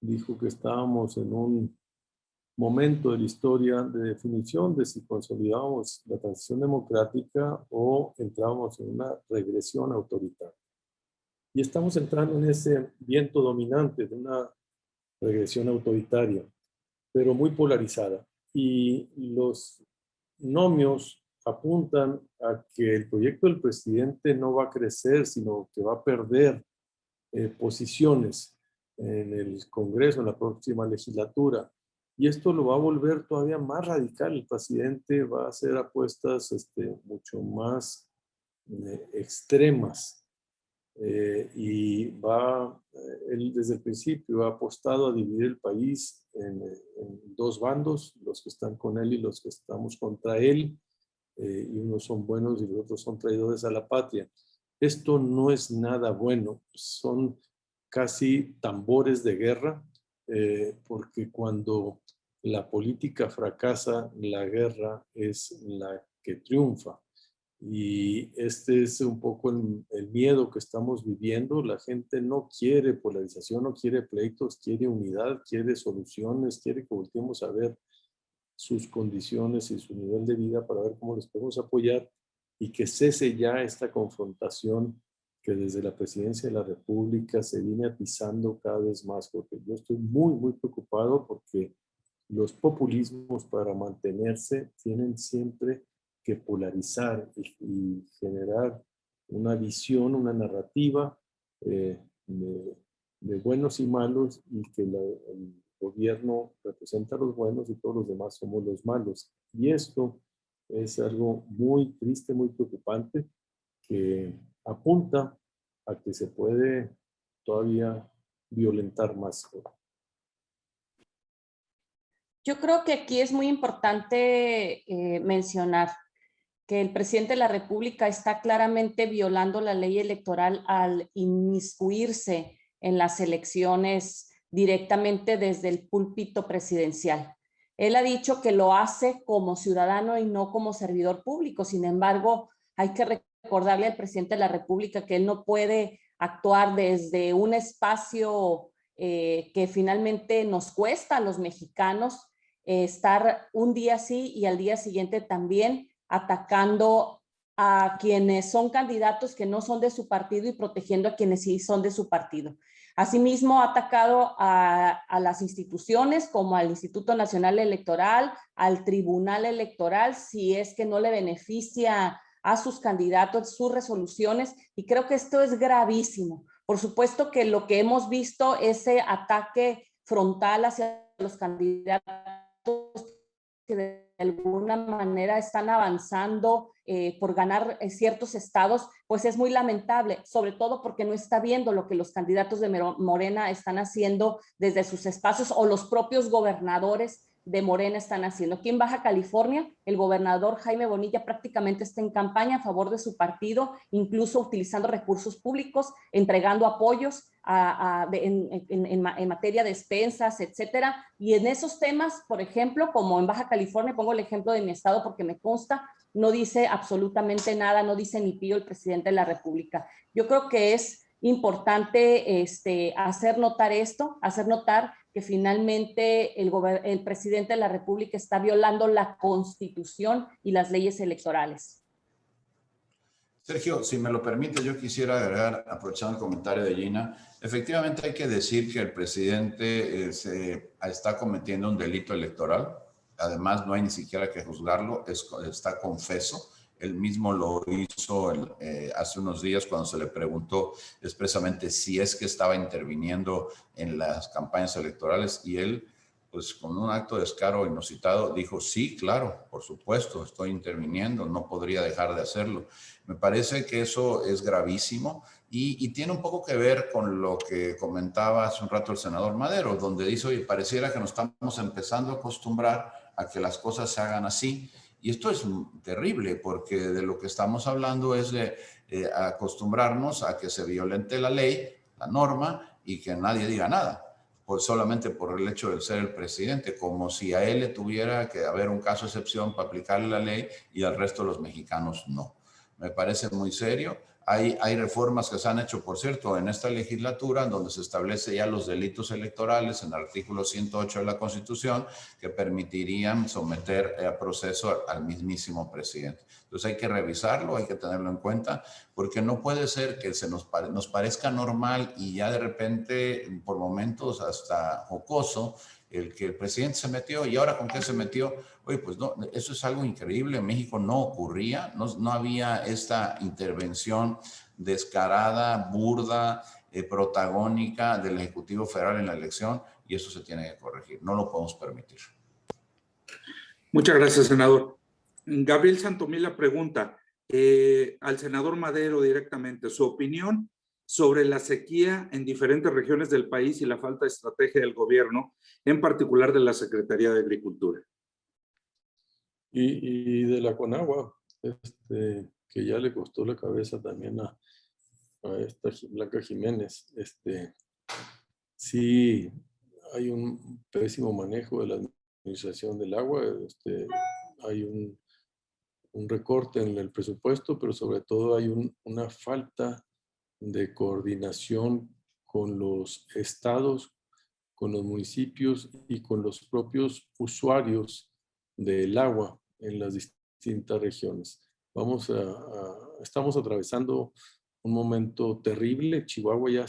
dijo que estábamos en un momento de la historia de definición de si consolidábamos la transición democrática o entrábamos en una regresión autoritaria. Y estamos entrando en ese viento dominante de una regresión autoritaria, pero muy polarizada. Y los nomios apuntan a que el proyecto del presidente no va a crecer, sino que va a perder posiciones en el Congreso, en la próxima legislatura. Y esto lo va a volver todavía más radical. El presidente va a hacer apuestas mucho más extremas. Y él desde el principio ha apostado a dividir el país en dos bandos, los que están con él y los que estamos contra él, y unos son buenos y los otros son traidores a la patria. Esto no es nada bueno, son casi tambores de guerra, porque cuando la política fracasa, la guerra es la que triunfa. Y este es un poco el miedo que estamos viviendo. La gente no quiere polarización, no quiere pleitos, quiere unidad, quiere soluciones, quiere que volteemos a ver sus condiciones y su nivel de vida para ver cómo les podemos apoyar y que cese ya esta confrontación que desde la Presidencia de la República se viene atizando cada vez más, porque yo estoy muy, muy preocupado porque los populismos para mantenerse tienen siempre que polarizar y generar una visión, una narrativa de buenos y malos, y que el gobierno representa a los buenos y todos los demás somos los malos. Y esto es algo muy triste, muy preocupante, que apunta a que se puede todavía violentar más. Yo creo que aquí es muy importante mencionar que el presidente de la República está claramente violando la ley electoral al inmiscuirse en las elecciones directamente desde el púlpito presidencial. Él ha dicho que lo hace como ciudadano y no como servidor público. Sin embargo, hay que recordarle al presidente de la República que él no puede actuar desde un espacio que finalmente nos cuesta a los mexicanos estar un día sí y al día siguiente también atacando a quienes son candidatos que no son de su partido y protegiendo a quienes sí son de su partido. Asimismo, ha atacado a las instituciones como al Instituto Nacional Electoral, al Tribunal Electoral, si es que no le beneficia a sus candidatos, sus resoluciones, y creo que esto es gravísimo. Por supuesto que lo que hemos visto, ese ataque frontal hacia los candidatos que de alguna manera están avanzando por ganar ciertos estados, pues es muy lamentable, sobre todo porque no está viendo lo que los candidatos de Morena están haciendo desde sus espacios, o los propios gobernadores de Morena están haciendo. Aquí en Baja California, el gobernador Jaime Bonilla prácticamente está en campaña a favor de su partido, incluso utilizando recursos públicos, entregando apoyos en materia de despensas, etcétera. Y en esos temas, por ejemplo, como en Baja California, pongo el ejemplo de mi estado porque me consta, no dice absolutamente nada, no dice ni pío el presidente de la República. Yo creo que es importante hacer notar esto, hacer notar que finalmente el presidente de la República está violando la Constitución y las leyes electorales. Sergio, si me lo permite, yo quisiera agregar, aprovechando el comentario de Gina, efectivamente hay que decir que el presidente está cometiendo un delito electoral. Además, no hay ni siquiera que juzgarlo, está confeso. Él mismo lo hizo hace unos días cuando se le preguntó expresamente si es que estaba interviniendo en las campañas electorales, y él, pues con un acto de descaro inusitado, dijo: sí, claro, por supuesto, estoy interviniendo, no podría dejar de hacerlo. Me parece que eso es gravísimo y tiene un poco que ver con lo que comentaba hace un rato el senador Madero, donde dice: oye, pareciera que nos estamos empezando a acostumbrar a que las cosas se hagan así. Y esto es terrible, porque de lo que estamos hablando es de acostumbrarnos a que se violente la ley, la norma, y que nadie diga nada, pues solamente por el hecho de ser el presidente, como si a él le tuviera que haber un caso de excepción para aplicarle la ley y al resto de los mexicanos no. Me parece muy serio. Hay reformas que se han hecho, por cierto, en esta legislatura, donde se establece ya los delitos electorales en el artículo 108 de la Constitución, que permitirían someter a proceso al mismísimo presidente. Entonces hay que revisarlo, hay que tenerlo en cuenta, porque no puede ser que nos parezca normal y ya de repente, por momentos hasta jocoso, el que el presidente se metió y ahora con qué se metió. Oye, pues no, eso es algo increíble. En México no ocurría, no había esta intervención descarada, burda, protagónica del Ejecutivo Federal en la elección, y eso se tiene que corregir. No lo podemos permitir. Muchas gracias, senador. Gabriel Santomila pregunta al senador Madero directamente su opinión sobre la sequía en diferentes regiones del país y la falta de estrategia del gobierno, en particular de la Secretaría de Agricultura. Y de la Conagua, que ya le costó la cabeza también a esta Blanca Jiménez. Sí, hay un pésimo manejo de la administración del agua, hay un recorte en el presupuesto, pero sobre todo hay una falta de coordinación con los estados, con los municipios y con los propios usuarios del agua en las distintas regiones. Estamos atravesando un momento terrible. Chihuahua ya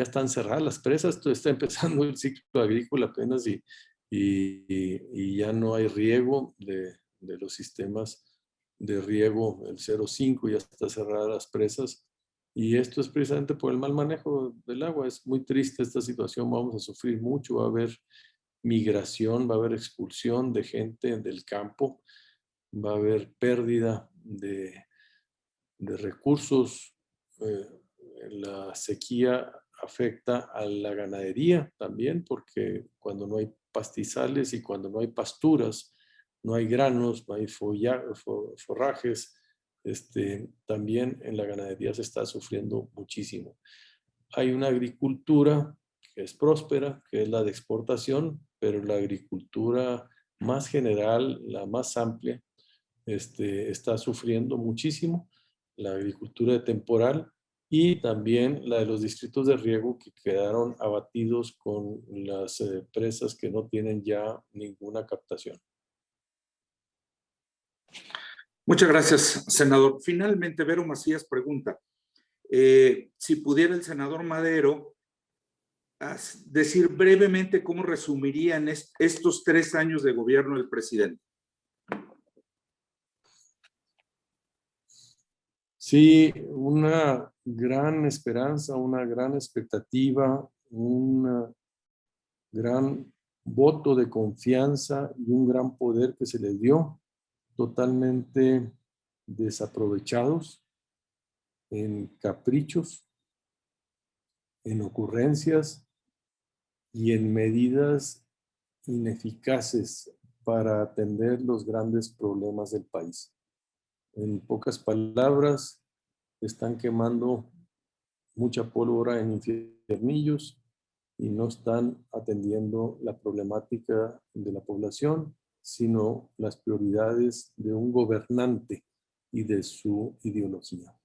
están cerradas las presas, está empezando el ciclo agrícola apenas y ya no hay riego de los sistemas de riego, el 05 ya está cerradas las presas. Y esto es precisamente por el mal manejo del agua. Es muy triste esta situación, vamos a sufrir mucho, va a haber migración, va a haber expulsión de gente del campo, va a haber pérdida de recursos. La sequía afecta a la ganadería también, porque cuando no hay pastizales y cuando no hay pasturas, no hay granos, no hay forrajes, también en la ganadería se está sufriendo muchísimo. Hay una agricultura que es próspera, que es la de exportación, pero la agricultura más general, la más amplia, está sufriendo muchísimo. La agricultura de temporal y también la de los distritos de riego que quedaron abatidos con las presas que no tienen ya ninguna captación. Muchas gracias, senador. Finalmente, Vero Macías pregunta, si pudiera el senador Madero decir brevemente cómo resumirían estos 3 años de gobierno del presidente. Sí, una gran esperanza, una gran expectativa, un gran voto de confianza y un gran poder que se les dio, totalmente desaprovechados en caprichos, en ocurrencias y en medidas ineficaces para atender los grandes problemas del país. En pocas palabras, están quemando mucha pólvora en infiernillos y no están atendiendo la problemática de la población, sino las prioridades de un gobernante y de su ideología.